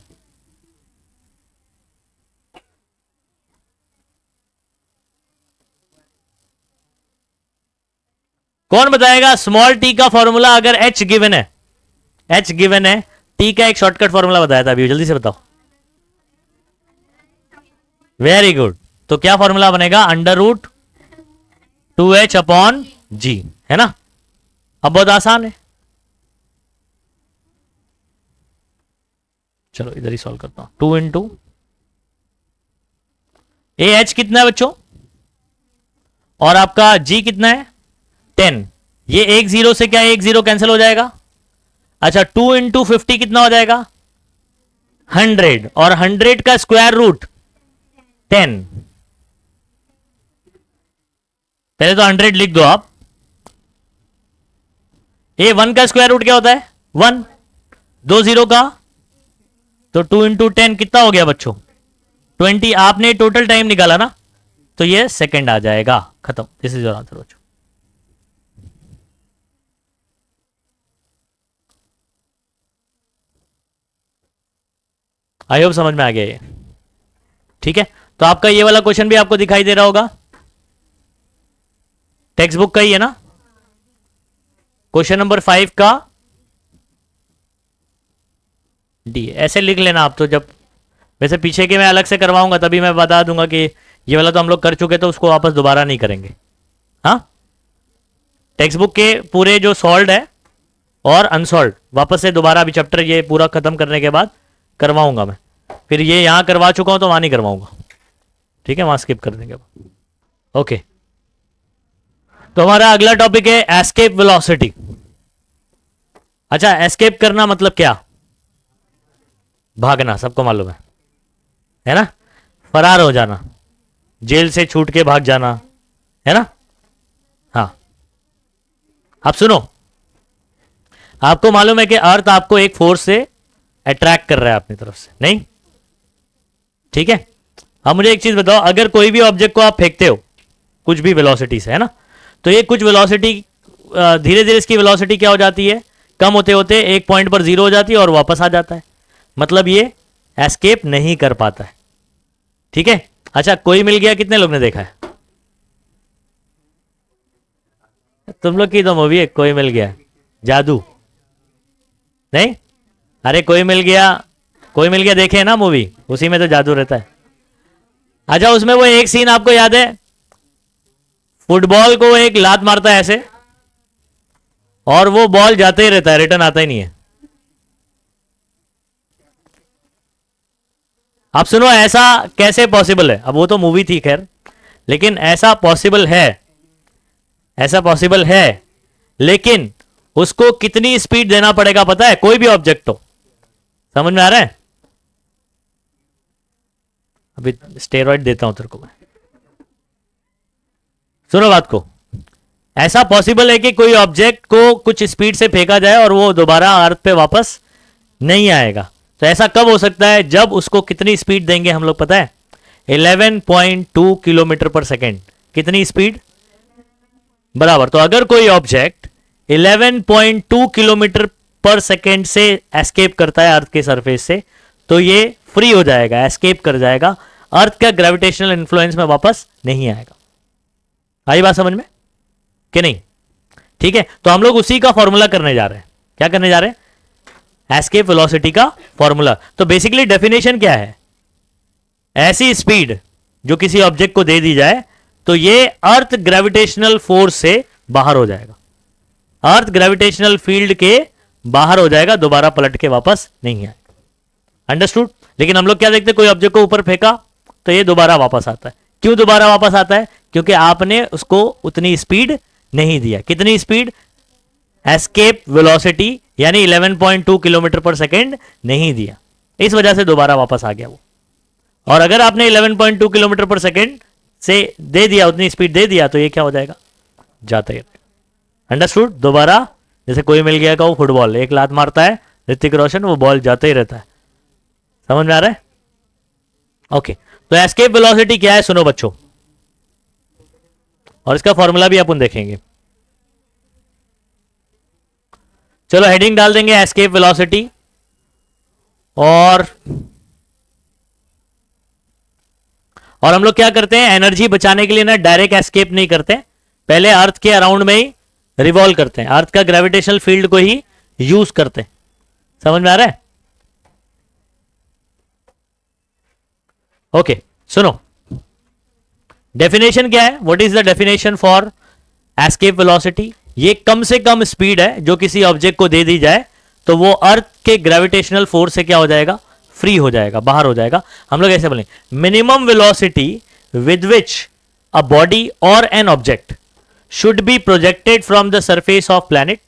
कौन बताएगा स्मॉल t का फॉर्मूला अगर h गिवन है? h गिवन है, t का एक शॉर्टकट फॉर्मूला बताया था अभी, जल्दी से बताओ। वेरी गुड, तो क्या फॉर्मूला बनेगा? √2h/g, है ना। अब बहुत आसान है, चलो इधर ही सॉल्व करता हूं। 2 इंटू h कितना है बच्चों? और आपका g कितना है? 10। ये 1 जीरो से क्या 1 जीरो कैंसिल हो जाएगा। अच्छा 2 इंटू 50 कितना हो जाएगा? 100, और 100 का स्क्वायर रूट 10। पहले तो 100 लिख दो आप। ये 1 का स्क्वायर रूट क्या होता है? 1। 2 जीरो का, तो 2 इंटू 10 कितना हो गया बच्चों? 20। आपने टोटल टाइम निकाला ना, तो ये सेकंड आ जाएगा। खत्म, दिस इज योर आंसर बच्चों। आई होप समझ में आ गया ये। ठीक है, तो आपका ये वाला क्वेश्चन भी आपको दिखाई दे रहा होगा, टेक्स्ट बुक का ही है ना। क्वेश्चन नंबर 5 का डी, ऐसे लिख लेना आप। तो जब वैसे पीछे के मैं अलग से करवाऊंगा तभी मैं बता दूंगा कि ये वाला तो हम लोग कर चुके, तो उसको वापस दोबारा नहीं करेंगे। हाँ, टेक्स्ट बुक के पूरे जो सॉल्व है और अनसॉल्व वापस से दोबारा अभी चैप्टर ये पूरा खत्म करने के बाद करवाऊंगा मैं। फिर ये यहां करवा चुका हूं तो वहां नहीं करवाऊंगा, ठीक है, वहां स्किप कर देंगे। ओके, तो हमारा अगला टॉपिक है एस्केप वेलोसिटी। अच्छा एस्केप करना मतलब क्या? भागना, सबको मालूम है ना, फरार हो जाना, जेल से छूट के भाग जाना, है ना। हाँ, आप सुनो, आपको मालूम है कि अर्थ आपको एक फोर्स से अट्रैक्ट कर रहा है अपनी तरफ से, नहीं? ठीक है, अब मुझे एक चीज बताओ, अगर कोई भी ऑब्जेक्ट को आप फेंकते हो कुछ भी वेलोसिटी से, है ना, तो ये कुछ वेलोसिटी धीरे धीरे इसकी वेलोसिटी क्या हो जाती है? कम होते होते एक पॉइंट पर जीरो हो जाती है और वापस आ जाता है, मतलब ये एस्केप नहीं कर पाता है। ठीक है, अच्छा कोई मिल गया कितने लोग ने देखा है? तुम लोग की तो मूवी है कोई मिल गया, जादू नहीं? अरे कोई मिल गया, कोई मिल गया देखे ना मूवी, उसी में तो जादू रहता है। अच्छा उसमें वो एक सीन आपको याद है, फुटबॉल को एक लात मारता है ऐसे और वो बॉल जाते ही रहता है, रिटर्न आता ही नहीं है। आप सुनो, ऐसा कैसे पॉसिबल है? अब वो तो मूवी थी खैर, लेकिन ऐसा पॉसिबल है, ऐसा पॉसिबल है, लेकिन उसको कितनी स्पीड देना पड़ेगा पता है? कोई भी ऑब्जेक्ट हो, समझ में आ रहा है? अभी स्टेरॉइड देता हूं तेरे को मैं, सुनो बात को। ऐसा पॉसिबल है कि कोई ऑब्जेक्ट को कुछ स्पीड से फेंका जाए और वो दोबारा अर्थ पे वापस नहीं आएगा। तो ऐसा कब हो सकता है? जब उसको कितनी स्पीड देंगे हम लोग पता है? 11.2 किलोमीटर पर सेकेंड। कितनी स्पीड? बराबर। तो अगर कोई ऑब्जेक्ट 11.2 किलोमीटर पर सेकेंड से एस्केप करता है अर्थ के सरफेस से, तो ये फ्री हो जाएगा, एस्केप कर जाएगा, अर्थ का ग्रेविटेशनल इन्फ्लुएंस में वापस नहीं आएगा। आई बात समझ में कि नहीं? ठीक है, तो हम लोग उसी का फॉर्मूला करने जा रहे हैं। क्या करने जा रहे हैं? एस्केप वेलोसिटी का फॉर्मूला। तो बेसिकली डेफिनेशन क्या है? ऐसी स्पीड जो किसी ऑब्जेक्ट को दे दी जाए तो ये अर्थ ग्रेविटेशनल फोर्स से बाहर हो जाएगा, अर्थ ग्रेविटेशनल फील्ड के बाहर हो जाएगा, दोबारा पलट के वापस नहीं आएगा। अंडरस्टूड? लेकिन हम लोग क्या देखते हैं, कोई ऑब्जेक्ट को ऊपर फेंका तो ये दोबारा वापस आता है। क्यों दोबारा वापस आता है? क्योंकि आपने उसको उतनी स्पीड नहीं दिया। कितनी स्पीड? एस्केप वेलोसिटी यानी 11.2 किलोमीटर पर सेकेंड नहीं दिया, इस वजह से दोबारा वापस आ गया वो। और अगर आपने 11.2 किलोमीटर पर सेकेंड से दे दिया, उतनी स्पीड दे दिया, तो ये क्या हो जाएगा? जाता ही रहेगा। अंडरस्टूड? दोबारा जैसे कोई मिल गया का वो फुटबॉल, एक लात मारता है ऋतिक रोशन, वो बॉल जाता ही रहता है। समझ में आ रहा है? ओके, तो एस्केप वेलोसिटी क्या है सुनो बच्चों, और इसका फॉर्मूला भी अपन देखेंगे। चलो हेडिंग डाल देंगे एस्केप वेलोसिटी। और हम लोग क्या करते हैं, एनर्जी बचाने के लिए ना डायरेक्ट एस्केप नहीं करते, पहले अर्थ के अराउंड में ही रिवॉल्व करते हैं, अर्थ का ग्रेविटेशनल फील्ड को ही यूज करते हैं। समझ में आ रहा है? ओके, सुनो डेफिनेशन क्या है, what is the definition for escape velocity? ये कम से कम स्पीड है जो किसी ऑब्जेक्ट को दे दी जाए तो वो अर्थ के ग्रेविटेशनल फोर्स से क्या हो जाएगा? फ्री हो जाएगा, बाहर हो जाएगा। हम लोग ऐसे बोलेंगे, minimum velocity with which a body और an object should be projected from the surface of planet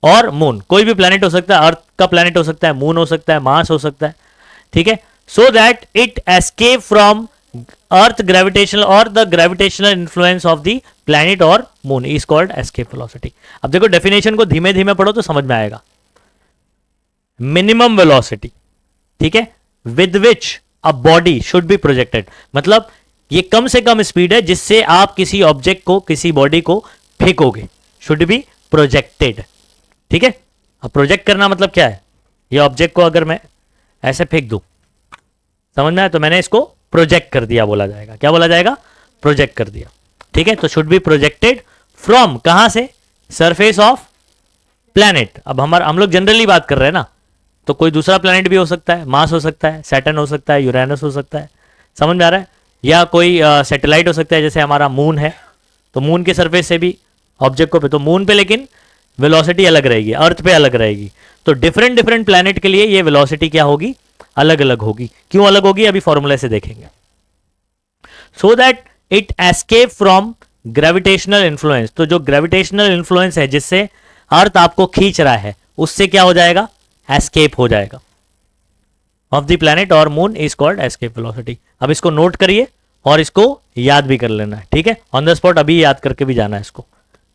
और मून। कोई भी प्लैनेट हो सकता है, अर्थ का प्लैनेट हो सकता है, मून हो सकता है, मार्स हो सकता है, ठीक है, so that it escape from earth gravitational और the gravitational influence of the planet और moon is called escape velocity. अब देखो डेफिनेशन को धीमे धीमे पढ़ो तो समझ में आएगा। मिनिमम वेलोसिटी, ठीक है, with which a body should be projected, मतलब ये कम से कम स्पीड है जिससे आप किसी ऑब्जेक्ट को, किसी बॉडी को फेंकोगे, शुड बी प्रोजेक्टेड। ठीक है, अब प्रोजेक्ट करना मतलब क्या है? ये ऑब्जेक्ट को अगर मैं ऐसे फेंक दूं, समझ में आया? तो मैंने इसको प्रोजेक्ट कर दिया बोला जाएगा। क्या बोला जाएगा? प्रोजेक्ट कर दिया। ठीक है, तो शुड बी प्रोजेक्टेड फ्रॉम कहां से? Surface of planet. अब हम लोग जनरली बात कर रहे हैं ना, तो कोई दूसरा प्लैनेट भी हो सकता है, मार्स हो सकता है, सैटर्न हो सकता है, यूरेनस हो सकता है, समझ में आ रहा है? या कोई सैटेलाइट हो सकता है, जैसे हमारा मून है, तो मून के सरफेस से भी ऑब्जेक्ट को पे, तो मून पे लेकिन वेलोसिटी अलग रहेगी, अर्थ पे अलग रहेगी। तो डिफरेंट डिफरेंट प्लैनेट के लिए ये वेलोसिटी क्या होगी? अलग अलग होगी। क्यों अलग होगी? अभी फॉर्मूले से देखेंगे। सो that it escape from gravitational influence, तो जो ग्रेविटेशनल इन्फ्लुएंस है जिससे अर्थ आपको खींच रहा है, उससे क्या हो जाएगा? एस्केप हो जाएगा ऑफ द प्लैनेट और moon is called escape velocity. अब इसको नोट करिए और इसको याद भी कर लेना है, ठीक है, ऑन द स्पॉट अभी याद करके भी जाना है इसको।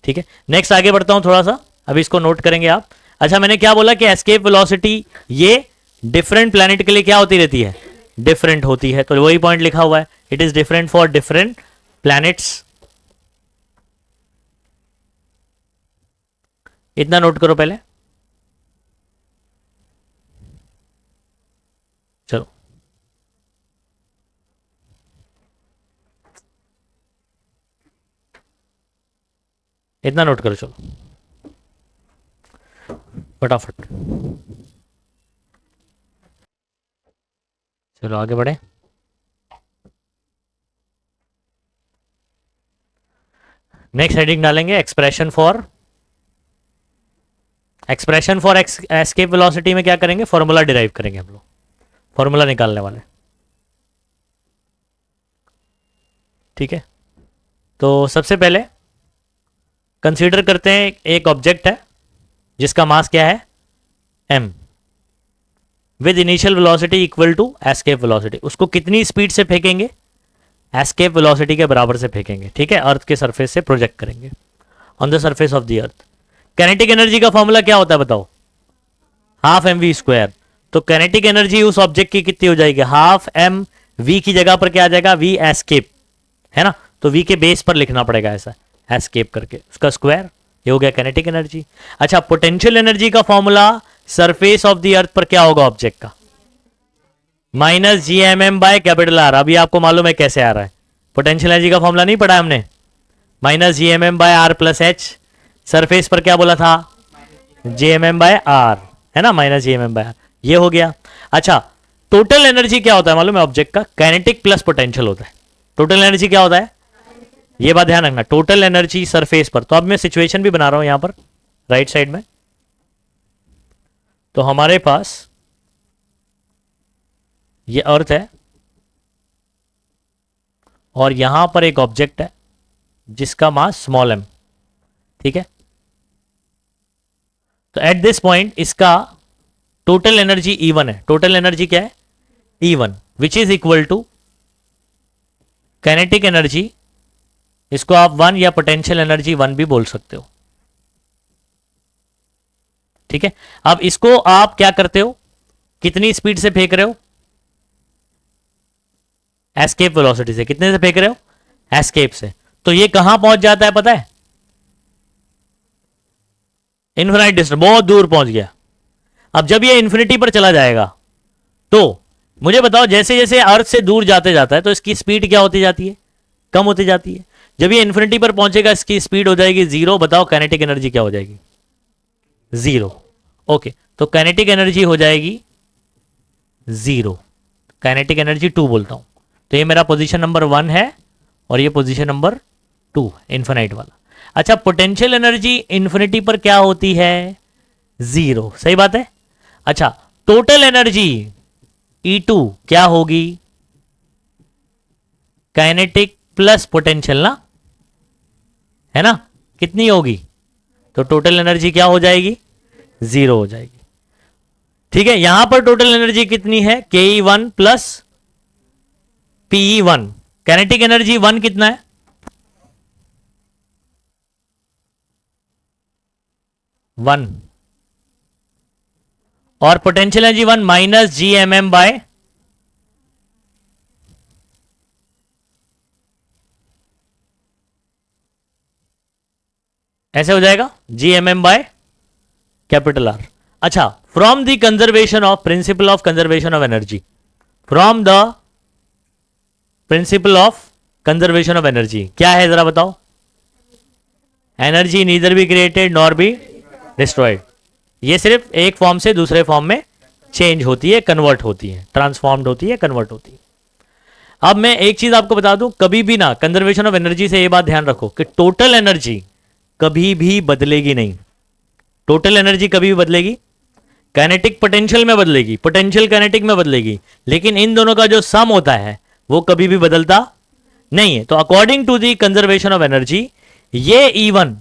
ठीक है, नेक्स्ट आगे बढ़ता हूं थोड़ा सा, अभी इसको नोट करेंगे आप। अच्छा, मैंने क्या बोला कि एस्केप वेलोसिटी ये डिफरेंट प्लैनेट के लिए क्या होती रहती है? डिफरेंट होती है, तो वही पॉइंट लिखा हुआ है, it is different for different planets. इतना नोट करो पहले। चलो, इतना नोट करो, चलो फटाफट। चलो आगे बढ़े। नेक्स्ट हेडिंग डालेंगे expression for expression for escape velocity में क्या करेंगे, फॉर्मूला डिराइव करेंगे हम लोग, फॉर्मूला निकालने वाले। ठीक है, तो सबसे पहले कंसीडर करते हैं एक ऑब्जेक्ट है जिसका मास क्या है m, with initial velocity equal to escape velocity. उसको कितनी स्पीड से फेंकेंगे, एस्केप वेलोसिटी के बराबर से फेंकेंगे। ठीक है, अर्थ के सरफेस से प्रोजेक्ट करेंगे on the surface of the earth. Kinetic energy का फॉर्मूला क्या होता है बताओ, हाफ एम वी स्क्वायर। तो काइनेटिक एनर्जी उस ऑब्जेक्ट की कितनी हो जाएगी, हाफ एम वी की जगह पर क्या आ जाएगा, वी एस्केप, है ना, तो वी के बेस पर लिखना पड़ेगा ऐसा, एस्केप करके उसका स्क्वायर, ये हो गया काइनेटिक एनर्जी। अच्छा, पोटेंशियल एनर्जी का formula surface of the earth पर क्या होगा ऑब्जेक्ट का, minus G M M by capital R. अभी आपको मालूम है कैसे आ रहा है, पोटेंशियल एनर्जी का फॉर्मूला नहीं पढ़ा हमने, minus G M M by R plus H, surface पर क्या बोला था, G M M by R, है ना, minus G M M by R, ये हो गया। अच्छा, टोटल एनर्जी क्या होता है मालूम है ऑब्जेक्ट का, काइनेटिक प्लस पोटेंशियल होता है। टोटल एनर्जी क्या होता है, ये बात ध्यान रखना, टोटल एनर्जी सरफेस पर। तो अब मैं सिचुएशन भी बना रहा हूं यहां पर राइट साइड में। तो हमारे पास ये अर्थ है और यहां पर एक ऑब्जेक्ट है जिसका मास स्मॉल m। ठीक है, तो एट दिस पॉइंट इसका टोटल एनर्जी E1 है। टोटल एनर्जी क्या है, E1, which is equal to kinetic energy, इसको आप 1 या पोटेंशियल एनर्जी 1 भी बोल सकते हो। ठीक है, अब इसको आप क्या करते हो, कितनी स्पीड से फेंक रहे हो, एस्केप वेलोसिटी से। कितने से फेंक रहे हो, एस्केप से। तो ये कहां पहुंच जाता है पता है, इन्फिनाइट डिस्टेंस, बहुत दूर पहुंच गया। अब जब ये इन्फिनिटी पर चला जाएगा तो मुझे बताओ, जैसे जैसे अर्थ से दूर जाते जाता है तो इसकी स्पीड क्या होती जाती है, कम होती जाती है। जब ये इन्फिनिटी पर पहुंचेगा इसकी स्पीड हो जाएगी 0। बताओ काइनेटिक एनर्जी क्या हो जाएगी, 0। ओके, तो काइनेटिक एनर्जी हो जाएगी 0, काइनेटिक एनर्जी 2 बोलता हूं। तो ये मेरा पोजीशन नंबर 1 है और ये पोजीशन नंबर 2, इन्फिनाइट वाला। अच्छा, पोटेंशियल एनर्जी इन्फिनिटी पर क्या होती है, 0, सही बात है। अच्छा, टोटल एनर्जी E2 क्या होगी, काइनेटिक प्लस पोटेंशियल ना, है ना, कितनी होगी, तो टोटल एनर्जी क्या हो जाएगी, 0 हो जाएगी। ठीक है, यहां पर टोटल एनर्जी कितनी है, KE1 plus PE1। Kinetic energy 1 कितना है, 1, और potential energy 1 minus G M M by, ऐसे हो जाएगा G M M by capital R. अच्छा, from the conservation of principle of conservation of energy, from the principle of conservation of energy क्या है जरा बताओ, energy neither be created nor be destroyed. ये सिर्फ एक फॉर्म से दूसरे फॉर्म में चेंज होती है, कन्वर्ट होती है, ट्रांसफॉर्म्ड होती है, कन्वर्ट होती है। अब मैं एक चीज आपको बता दूं, कभी भी ना कंजर्वेशन ऑफ एनर्जी से ये बात ध्यान रखो कि टोटल एनर्जी कभी भी बदलेगी नहीं। टोटल एनर्जी कभी भी बदलेगी, काइनेटिक पोटेंशियल में बदलेगी, पोटेंशियल काइनेटिक में बदलेगी, लेकिन इन दोनों का जो सम होता है वो कभी भी बदलता नहीं है। तो according to the conservation of energy ये E1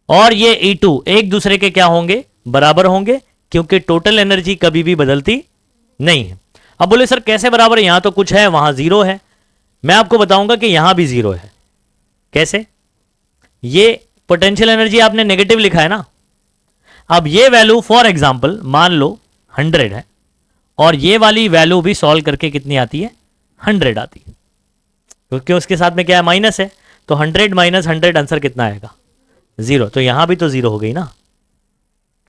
और ये E2 एक दूसरे के क्या होंगे, बराबर होंगे, क्योंकि टोटल एनर्जी कभी भी बदलती नहीं है। अब बोले सर कैसे बराबर है, यहां तो कुछ है वहां 0 है। मैं आपको बताऊंगा कि यहां भी 0 है। कैसे, ये पोटेंशियल एनर्जी आपने नेगेटिव लिखा है ना, अब ये वैल्यू फॉर एग्जांपल मान लो 100 है और ये वाली वैल्यू भी सॉल्व करके कितनी आती है, 100 आती है, क्योंकि उसके साथ में क्या है, माइनस है। तो 100 माइनस 100 आंसर कितना आएगा, 0। तो यहां भी तो 0 हो गई ना,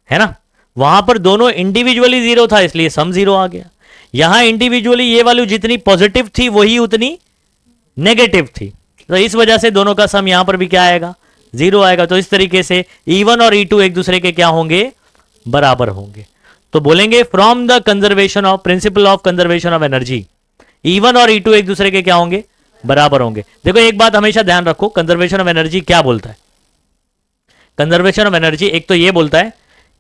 है ना। वहां पर दोनों इंडिविजुअली 0 था इसलिए सम 0 आ गया। यहां इंडिविजुअली ये वैल्यू जितनी पॉजिटिव थी वही उतनी नेगेटिव थी, तो इस वजह से दोनों का सम यहां पर भी क्या आएगा, 0 आएगा। तो इस तरीके से E1 और E2 एक दूसरे के क्या होंगे, बराबर होंगे। तो बोलेंगे from the conservation of principle of conservation of energy E1 और E2 एक दूसरे के क्या होंगे, बराबर होंगे। देखो एक बात हमेशा ध्यान रखो, कंजर्वेशन ऑफ एनर्जी क्या बोलता है, कंजर्वेशन ऑफ एनर्जी एक तो ये बोलता है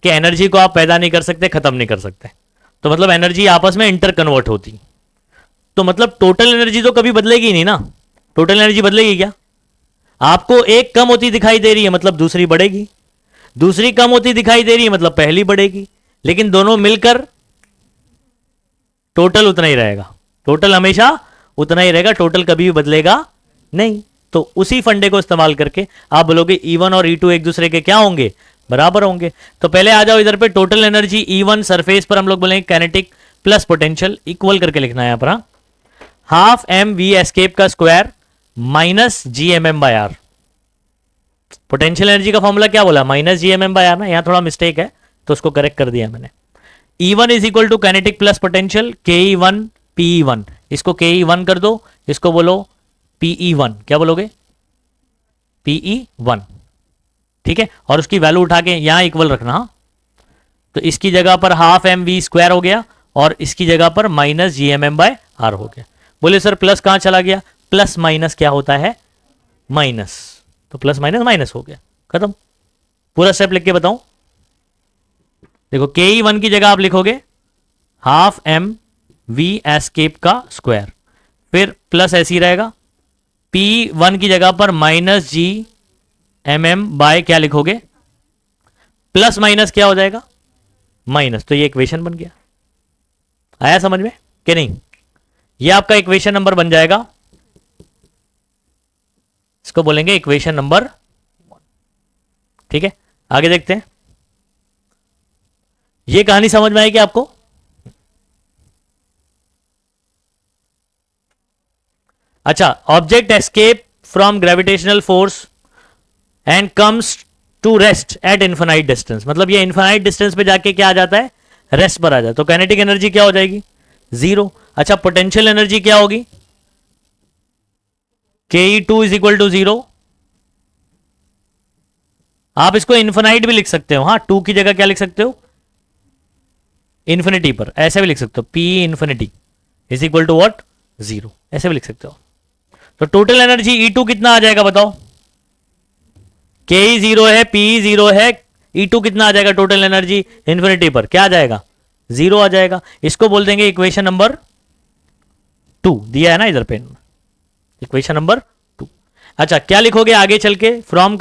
कि एनर्जी को आप पैदा नहीं कर सकते, खत्म नहीं कर सकते, तो मतलब एनर्जी आपस में इंटर कन्वर्ट होती, तो मतलब टोटल एनर्जी तो कभी बदलेगी नहीं ना। टोटल एनर्जी बदलेगी क्या? आपको एक कम होती दिखाई दे रही है मतलब दूसरी बढ़ेगी, दूसरी कम होती दिखाई दे रही है मतलब पहली बढ़ेगी, लेकिन दोनों मिलकर टोटल उतना ही रहेगा। टोटल हमेशा उतना ही रहेगा, टोटल कभी भी बदलेगा नहीं। तो उसी फंडे को इस्तेमाल करके आप बोलोगे E1 और E2 एक दूसरे के क्या होंगे? बराबर होंगे। तो पहले आ जाओ इधर पे, टोटल एनर्जी E1 सरफेस पर हम लोग बोलेंगे काइनेटिक प्लस पोटेंशियल इक्वल करके लिखना है यहां पर, हाफ एम वी एस्केप का square minus G M M by R. Potential energy का फॉर्मूला क्या बोला? Minus G M M by R ना, यहां थोड़ा मिस्टेक है तो उसको करेक्ट कर दिया मैंने। E1 is equal to kinetic plus potential KE1 PE1, इसको KE1 कर दो, इसको बोलो PE1, क्या बोलोगे? PE1, ठीक है। और उसकी वैल्यू उठा के यहां इक्वल रखना, तो इसकी जगह पर हाफ एम वी स्क्वायर हो गया और इसकी जगह पर minus G M M by R हो गया। बोले सर प्लस कहां चला गया? प्लस माइनस क्या होता है? माइनस, तो प्लस माइनस माइनस हो गया, खत्म। पूरा स्टेप लिख के बताऊं, देखो KE1 की जगह आप लिखोगे हाफ एम वी एस्केप का स्क्वायर, फिर प्लस ऐसी रहेगा, P1 की जगह पर minus G M M by क्या लिखोगे? प्लस माइनस क्या हो जाएगा? माइनस। तो ये इक्वेशन बन गया। आया समझ में कि नहीं? ये आपका इक्वेशन नंबर बन जाएगा, इसको बोलेंगे इक्वेशन नंबर 1, ठीक है। आगे देखते हैं, ये कहानी समझ में आएगी आपको? अच्छा, object escape from gravitational force and comes to rest at infinite distance, मतलब ये इन्फिनाइट डिस्टेंस पे जाके क्या आ जाता है? रेस्ट पर आ जाता है। तो काइनेटिक एनर्जी क्या हो जाएगी? जीरो। अच्छा, पोटेंशियल एनर्जी क्या होगी? KE2 is equal to zero. आप इसको इन्फिनाइट भी लिख सकते हो, हाँ, 2 की जगह क्या लिख सकते हो? इन्फिनिटी पर, ऐसे भी लिख सकते हो, P infinity is equal to what? Zero, ऐसे भी लिख सकते हो। तो टोटल एनर्जी E2 कितना आ जाएगा बताओ? KE जीरो है, PE जीरो है, E2 कितना आ जाएगा टोटल एनर्जी इन्फिनिटी पर? क्या आ जाएगा? जीरो आ जाएगा। इसको बोल देंगे इक्वेशन नंबर 2, दिया है ना इधर पे, इक्वेशन नंबर 2। अच्छा, क्या लिखोगे आगे चल के? From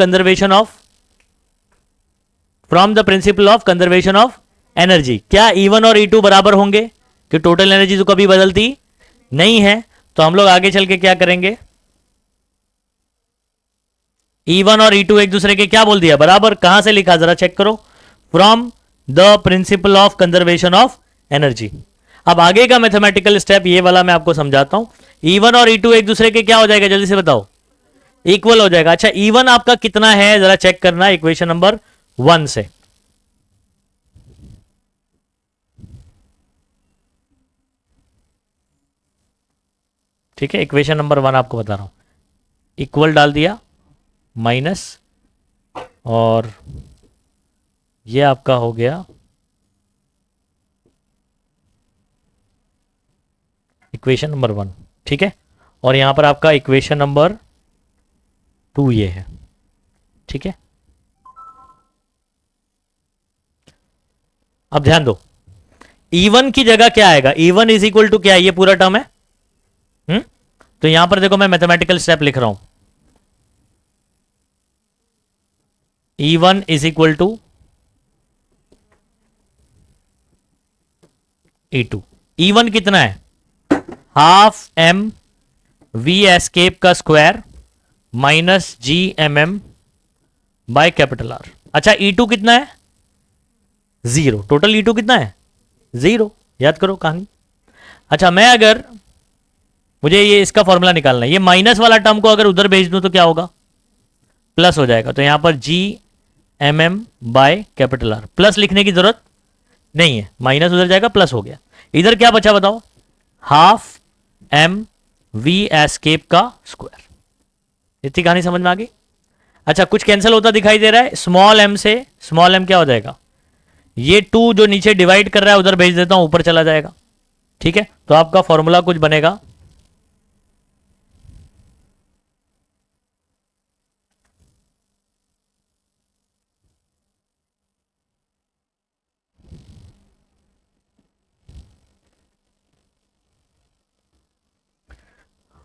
the principle of conservation of energy, क्या E1 और E2 बराबर होंगे? कि टोटल एनर्जी तो कभी बदलती नहीं है, तो हम लोग आगे चल के क्या करेंगे? E1 और E2 एक दूसरे के क्या बोल दिया? बराबर। कहां से लिखा जरा चेक करो, from the principle of conservation of energy. अब आगे का मैथमेटिकल स्टेप ये वाला मैं आपको समझाता हूं। E1 और E2 एक दूसरे के क्या हो जाएगा? जल्दी से बताओ। इक्वल हो जाएगा। अच्छा, E1 आपका कितना है जरा चेक करना इक्वेशन नंबर 1 से। ठीक है, इक्वेशन नंबर 1 आपको बता रहा हूं, इक्वल डाल दिया, माइनस, और ये आपका हो गया इक्वेशन नंबर 1, ठीक है। और यहां पर आपका इक्वेशन नंबर 2 ये है, ठीक है। अब ध्यान दो, E1 की जगह क्या आएगा? E1 इज इक्वल टू क्या है? ये पूरा टर्म है, तो यहां पर देखो मैं मैथमेटिकल स्टेप लिख रहा हूं, E1 is equal to E2। E1 कितना है? हाफ एम वी एस्केप का square minus G M M by capital R. अच्छा, E2 कितना है? जीरो। टोटल E2 कितना है? जीरो। याद करो कहानी। अच्छा, मैं अगर, मुझे ये इसका फॉर्मूला निकालना है, ये माइनस वाला टर्म को अगर उधर भेज दूं तो क्या होगा? प्लस हो जाएगा। तो यहां पर G M M by capital R, plus लिखने की जरूरत नहीं है, माइनस उधर जाएगा, प्लस हो गया। इधर क्या बचा बताओ? हाफ एम वी एस्केप का स्क्वायर। इतनी कहानी समझ में आ गई? अच्छा, कुछ कैंसिल होता दिखाई दे रहा है, स्मॉल एम से स्मॉल एम क्या हो जाएगा? ये 2 जो नीचे डिवाइड कर रहा है उधर भेज देता हूं, ऊपर चला जाएगा, ठीक है। तो आपका फॉर्मूला कुछ बनेगा,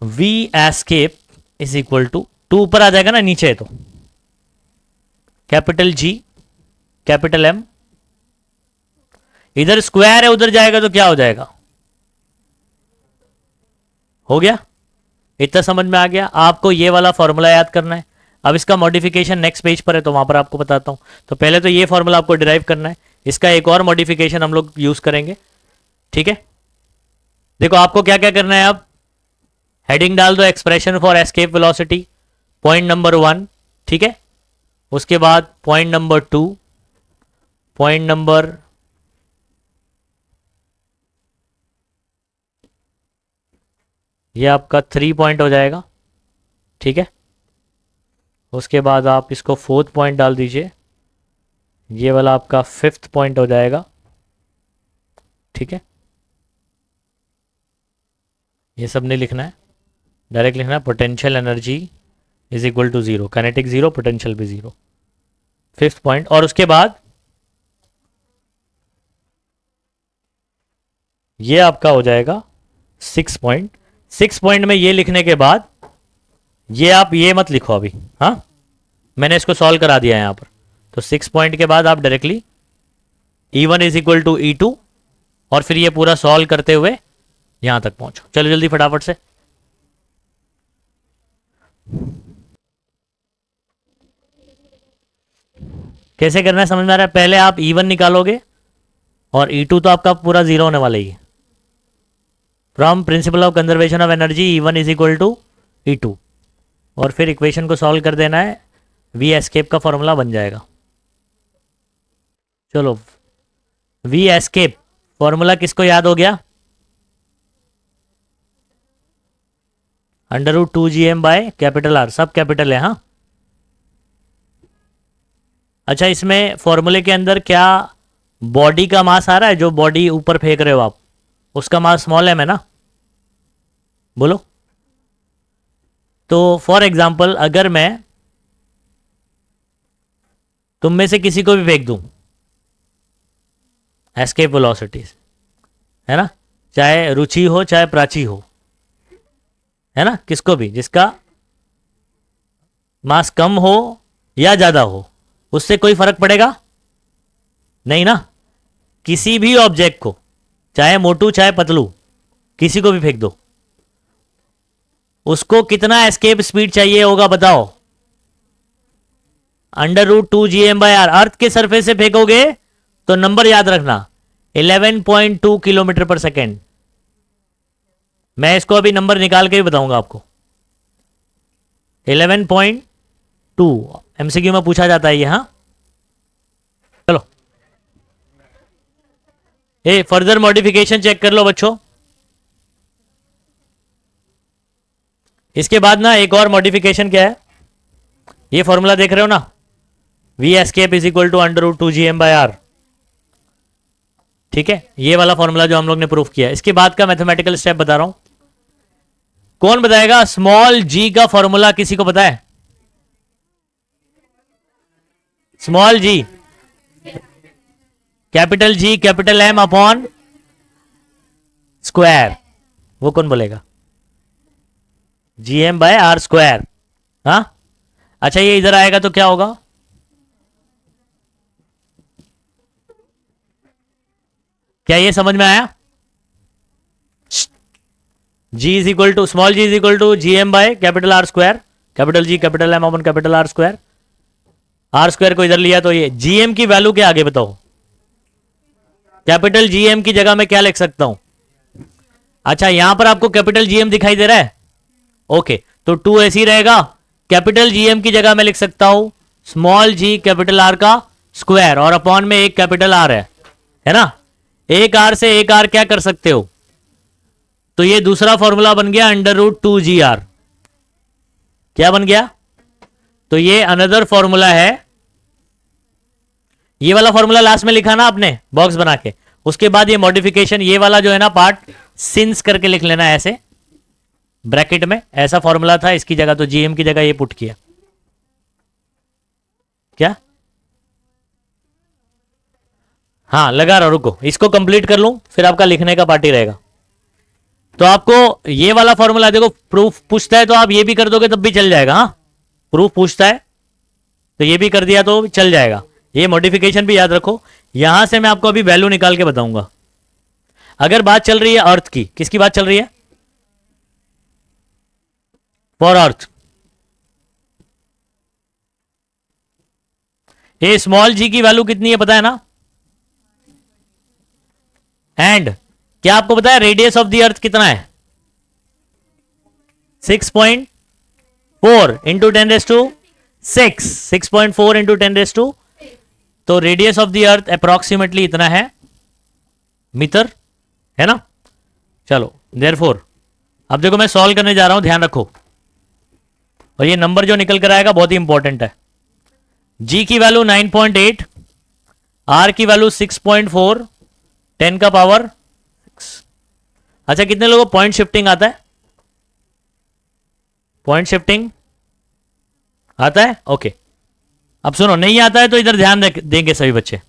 V escape is equal to ऊपर आ जाएगा ना, नीचे है तो कैपिटल जी कैपिटल एम, इधर स्क्वायर है उधर जाएगा तो क्या हो जाएगा, हो गया। इतना समझ में आ गया। आपको ये वाला फॉर्मूला याद करना है। अब इसका मॉडिफिकेशन नेक्स्ट पेज पर है तो वहां पर आपको बताता हूं। तो पहले तो ये फॉर्मूला आपको डिराइव करना है, इसका एक और मॉडिफिकेशन हम लोग यूज करेंगे, ठीक है। देखो आपको क्या क्या करना है, अब हेडिंग डाल दो expression for escape velocity, point number 1, ठीक है। उसके बाद पॉइंट नंबर 2, पॉइंट नंबर ये आपका 3 पॉइंट हो जाएगा, ठीक है। उसके बाद आप इसको 4th पॉइंट डाल दीजिए, ये वाला आपका 5th पॉइंट हो जाएगा, ठीक है। ये सब नहीं लिखना है, डायरेक्ट लिखना है potential energy is equal to 0, kinetic 0, potential भी 0, 5th पॉइंट। और उसके बाद ये आपका हो जाएगा 6 पॉइंट। 6 पॉइंट में ये लिखने के बाद ये आप ये मत लिखो अभी, हाँ मैंने इसको सॉल्व करा दिया है यहां पर। तो 6 पॉइंट के बाद आप directly E1 is equal to E2 और फिर ये पूरा सॉल्व करते हुए यहां तक पहुंचो। चलो जल्दी फटाफट से। कैसे करना है समझ में आ रहा है? पहले आप E1 निकालोगे और E2 तो आपका पूरा 0 होने वाला ही है। From principle of conservation of energy E1 is equal to E2 और फिर इक्वेशन को सॉल्व कर देना है, वी एस्केप का फॉर्मूला बन जाएगा। चलो वी एस्केप फॉर्मूला किसको याद हो गया? √2gm बाय कैपिटल आर, सब कैपिटल है, हाँ। अच्छा इसमें फॉर्मूले के अंदर क्या बॉडी का मास आ रहा है? जो बॉडी ऊपर फेंक रहे हो आप, उसका मास स्मॉल एम है ना, बोलो। तो फॉर एग्जाम्पल अगर मैं तुम में से किसी को भी फेंक दूं एस्केप वेलोसिटीज, है ना, चाहे रुचि हो चाहे प्राची हो, है ना, किसको भी जिसका मास कम हो या ज्यादा हो, उससे कोई फर्क पड़ेगा नहीं ना। किसी भी ऑब्जेक्ट को, चाहे मोटू चाहे पतलू, किसी को भी फेंक दो, उसको कितना एस्केप स्पीड चाहिए होगा बताओ? √2gm/r। अर्थ के सरफेस से फेंकोगे तो नंबर याद रखना 11.2 किलोमीटर पर सेकेंड। मैं इसको अभी नंबर निकाल के भी बताऊंगा आपको। 11.2 एमसीक्यू में पूछा जाता है ये, हाँ। चलो ये फर्दर मॉडिफिकेशन चेक कर लो बच्चों। इसके बाद ना एक और मॉडिफिकेशन क्या है, ये फॉर्मूला देख रहे हो ना, V escape is equal to √2gm/r, ठीक है। ये वाला फॉर्मूला जो हम लोग ने प्रूफ किया। इसके बाद का मैथमेटिकल स्टेप बता रहा हूं, कौन बताएगा? स्मॉल जी का फॉर्मूला किसी को पता है? Small G capital G capital M upon square, वो कौन बोलेगा? gm/r²। हाँ अच्छा ये इधर आएगा तो क्या होगा? क्या ये समझ में आया? g is equal to small G is equal to gm/कैपिटल R², capital G capital M upon capital R²। R² को इधर लिया तो ये gm की वैल्यू क्या आगे बताओ? कैपिटल gm की जगह मैं क्या लिख सकता हूं? अच्छा यहां पर आपको कैपिटल gm दिखाई दे रहा है, ओके तो 2 ऐसे ही रहेगा। कैपिटल gm की जगह मैं लिख सकता हूं स्मॉल g कैपिटल R का स्क्वायर और अपॉन में एक कैपिटल R है ना। एक R से एक R क्या कर सकते हो? तो ये दूसरा फॉर्मूला बन गया √2gr। क्या बन गया? तो ये अनदर फॉर्मूला है। ये वाला फॉर्मूला लास्ट में लिखा ना आपने बॉक्स बना के, उसके बाद ये मॉडिफिकेशन ये वाला जो है ना पार्ट सिंस करके लिख लेना ऐसे ब्रैकेट में। ऐसा फॉर्मूला था, इसकी जगह तो जीएम की जगह ये पुट किया। क्या? हाँ लगा रहा, रुको इसको कंप्लीट कर लूं फिर आपका लिखने का पार्टी रहेगा। तो आपको ये वाला फॉर्मूला देखो, प्रूफ पूछता है तो आप ये भी कर दोगे तब भी चल जाएगा। हाँ, प्रूफ पूछता है तो ये भी कर दिया तो चल जाएगा। ये मॉडिफिकेशन भी याद रखो। यहां से मैं आपको अभी वैल्यू निकाल के बताऊंगा। अगर बात चल रही है अर्थ की, किसकी बात चल रही है? For earth. ये स्मॉल जी की वैल्यू कितनी है पता है ना? एंड क्या आपको पता है रेडियस ऑफ द अर्थ कितना है? 6.4 इंटू 10⁶, 6.4 इंटू 10⁶, तो radius of the earth approximately इतना है मीटर, है ना? चलो देयरफॉर अब देखो मैं सॉल्व करने जा रहा हूं, ध्यान रखो। और ये नंबर जो निकल कर आएगा बहुत ही इंपॉर्टेंट है। जी की वैल्यू 9.8, आर की वैल्यू 6.4, 10 का पावर 6। अच्छा, कितने लोगों को पॉइंट शिफ्टिंग आता है? पॉइंट शिफ्टिंग आता है? ओके, अब सुनो, नहीं आता है तो इधर ध्यान देंगे सभी बच्चे।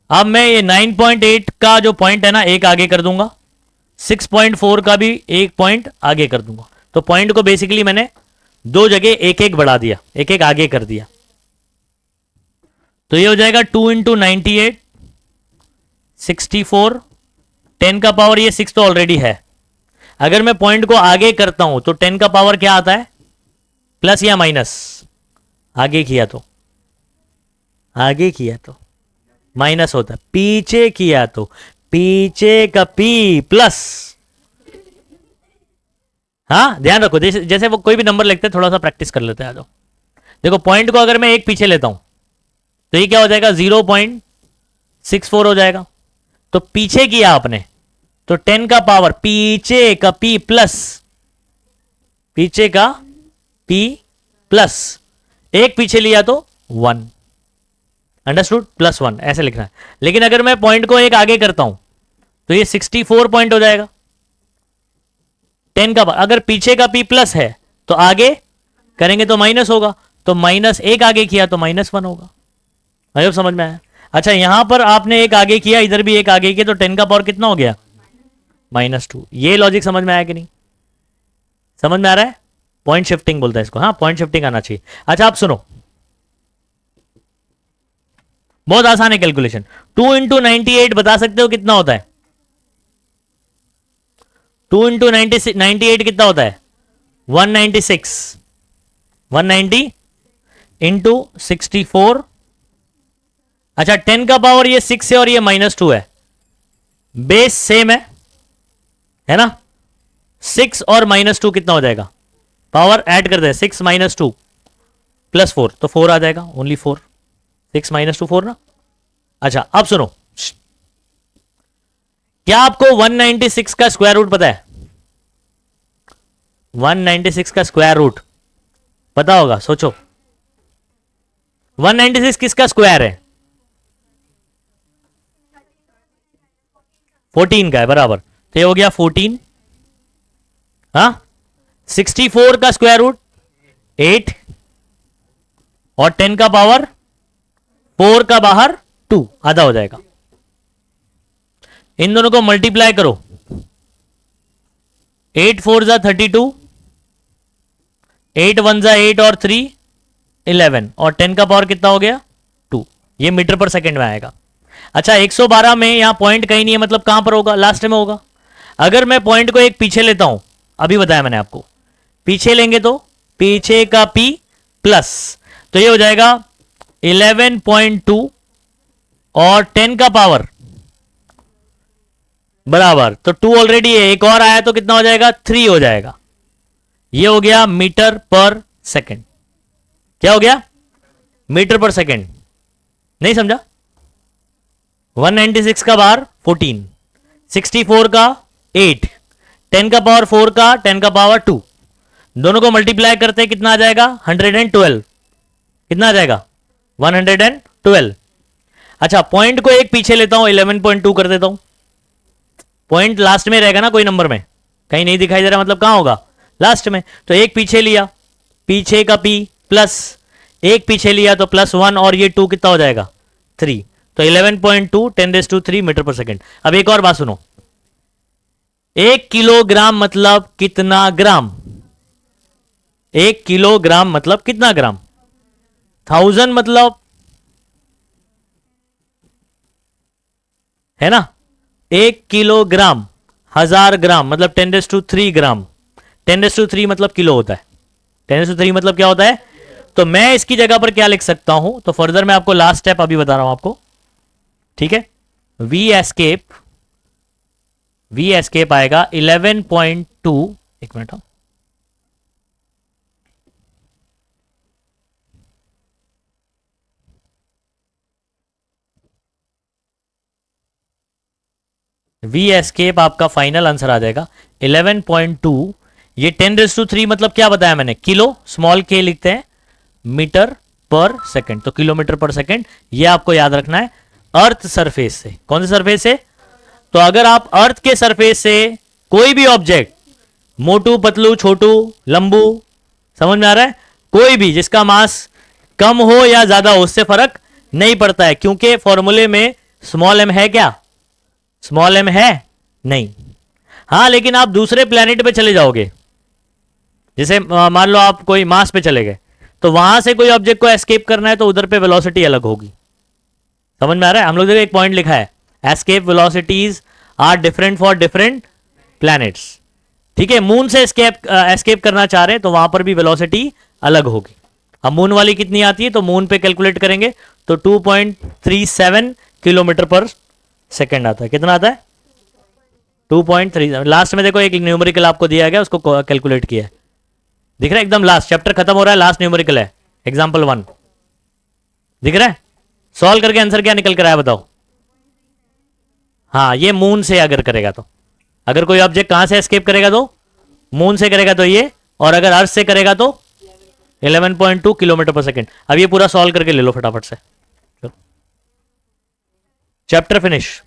अब मैं ये 9.8 का जो पॉइंट है ना, एक आगे कर दूंगा, 6.4 का भी एक पॉइंट आगे कर दूंगा। तो पॉइंट को बेसिकली मैंने दो जगह एक एक बढ़ा दिया, एक एक आगे कर दिया। तो ये हो जाएगा 2 इंटू 98, 64, 10 का पावर, ये 6 तो ऑलरेडी है। अगर मैं पॉइंट को आगे करता हूं तो 10 का पावर क्या आता है? प्लस या माइनस? आगे किया तो माइनस होता है, पीछे किया तो पीछे का पी प्लस। हाँ, ध्यान रखो, जैसे वो कोई भी नंबर लिखते हैं थोड़ा सा प्रैक्टिस कर लेते हैं। आ जाओ, देखो पॉइंट को अगर मैं एक पीछे लेता हूं तो ये क्या हो जाएगा? 0.64 हो जाएगा। तो पीछे किया आपने तो 10 का पावर पीछे का पी प्लस, पीछे का पी प्लस, एक पीछे लिया तो 1, अंडरस्टूड? प्लस 1 ऐसे लिखना है। लेकिन अगर मैं पॉइंट को एक आगे करता हूं तो ये 64 पॉइंट हो जाएगा। 10 का अगर पीछे का पी प्लस है तो आगे करेंगे तो माइनस होगा, तो माइनस एक आगे किया तो -1 होगा। अब समझ में आया? अच्छा, यहां पर आपने एक आगे किया, इधर भी एक आगे किया, तो 10 का पावर कितना हो गया? -2। ये लॉजिक समझ में आया कि नहीं? समझ में आ रहा है? पॉइंट शिफ्टिंग बोलता है इसको। हाँ, पॉइंट शिफ्टिंग आना चाहिए। अच्छा, आप सुनो, बहुत आसान है कैलकुलेशन। 2 इंटू 98 बता सकते हो कितना होता है? 2 इंटू 98 कितना होता है? 196। 190 इंटू 64। अच्छा, 10 का पावर ये 6 है और ये -2 है, बेस सेम है ना? 6 और -2 कितना हो जाएगा? पावर ऐड कर दे, 6 - 2 + 4, तो 4 आ जाएगा, ओनली 4। 6 - 2 4 ना। अच्छा, अब सुनो, क्या आपको 196 का स्क्वायर रूट पता है? 196 का स्क्वायर रूट पता होगा? सोचो, 196 किसका स्क्वायर है? 14 का है, बराबर। तो ये हो गया 14। हाँ, 64 का स्क्वायर रूट 8 और 10 का पावर 4 का बाहर 2, आधा हो जाएगा। इन दोनों को मल्टीप्लाई करो, 8 4 जा 32, 8 1 जा 8 और 3 11, और 10 का पावर कितना हो गया? 2। ये मीटर पर सेकंड में आएगा। अच्छा, 112 में यहां पॉइंट कहीं नहीं है, मतलब कहां पर होगा? लास्ट में होगा। अगर मैं पॉइंट को एक पीछे लेता हूं, अभी बताया मैंने आपको, पीछे लेंगे तो पीछे का पी प्लस, तो ये हो जाएगा 11.2 और 10 का पावर बराबर, तो 2 ऑलरेडी है, एक और आया तो कितना हो जाएगा? 3 हो जाएगा। ये हो गया मीटर पर सेकंड। क्या हो गया? मीटर पर सेकंड। नहीं समझा? 196 का बार 14, 64 का 8, 10 का पावर 4 का 10 का पावर 2, दोनों को मल्टीप्लाई करते हैं, कितना आ जाएगा? 112। कितना आ जाएगा? 112। अच्छा, पॉइंट को एक पीछे लेता हूं, 11.2 कर देता हूं। पॉइंट लास्ट में रहेगा ना, कोई नंबर में कहीं नहीं दिखाई दे रहा, मतलब कहां होगा? लास्ट में। तो एक पीछे लिया, पीछे का पी प्लस, एक पीछे लिया तो +1 और ये 2 कितना हो जाएगा? 3। तो 11.2 10⁻³ मीटर पर सेकंड। अब एक और बात सुनो, 1 किलोग्राम मतलब कितना ग्राम? 1 किलोग्राम मतलब कितना ग्राम? 1000 मतलब, है ना, 1 किलोग्राम 1000 ग्राम मतलब 10⁻³ ग्राम। 10⁻³ मतलब किलो होता है। 10⁻³ मतलब क्या होता है? तो मैं इसकी जगह पर क्या लिख सकता हूं? तो फर्दर मैं आपको लास्ट स्टेप अभी बता रहा हूं आपको, ठीक है। वी एस्केप आएगा 11.2, एक मिनट, वी एस्केप आपका फाइनल आंसर आ जाएगा 11.2। ये 10⁻³ मतलब क्या बताया मैंने? किलो, स्मॉल के लिखते हैं, मीटर पर सेकंड, तो किलोमीटर पर सेकंड। ये आपको याद रखना है अर्थ सरफेस से। कौन से सरफेस से? तो अगर आप अर्थ के सरफेस से कोई भी ऑब्जेक्ट, मोटू पतलू छोटू लंबू, समझ में आ रहा है, कोई भी जिसका मास कम हो या ज्यादा हो उससे फर्क नहीं पड़ता है, क्योंकि फॉर्मूले में स्मॉल एम है क्या? स्मॉल एम है नहीं। हां, लेकिन आप दूसरे प्लेनेट पे चले जाओगे, जैसे मान लो आप कोई मार्स पे चले गए, तो वहां से कोई ऑब्जेक्ट को एस्केप करना है तो उधर पे वेलोसिटी अलग होगी। समझ में आ रहा है? हम लोग देखो एक पॉइंट लिखा है, escape velocities are different for different planets. ठीक है, मून से एस्केप करना चाह रहे हैं तो वहां पर भी वेलोसिटी अलग होगी। अब मून वाली कितनी आती है, तो मून पे कैलकुलेट करेंगे तो 2.37 किलोमीटर पर सेकेंड आता है। कितना आता है? 2.37। लास्ट में देखो एक न्यूमेरिकल आपको दिया गया, उसको कैलकुलेट किया है, दिख रहा है? एकदम लास्ट, चैप्टर खत्म हो रहा है, लास्ट न्यूमेरिकल है, एग्जाम्पल 1, दिख रहा है? सॉल्व करके आंसर क्या निकल कर आया बताओ? हाँ, ये मून से अगर करेगा तो, अगर कोई ऑब्जेक्ट कहां से एस्केप करेगा तो मून से करेगा तो ये, और अगर अर्थ से करेगा तो 11.2 किलोमीटर पर सेकेंड। अब ये पूरा सॉल्व करके ले लो फटाफट से, चैप्टर फिनिश।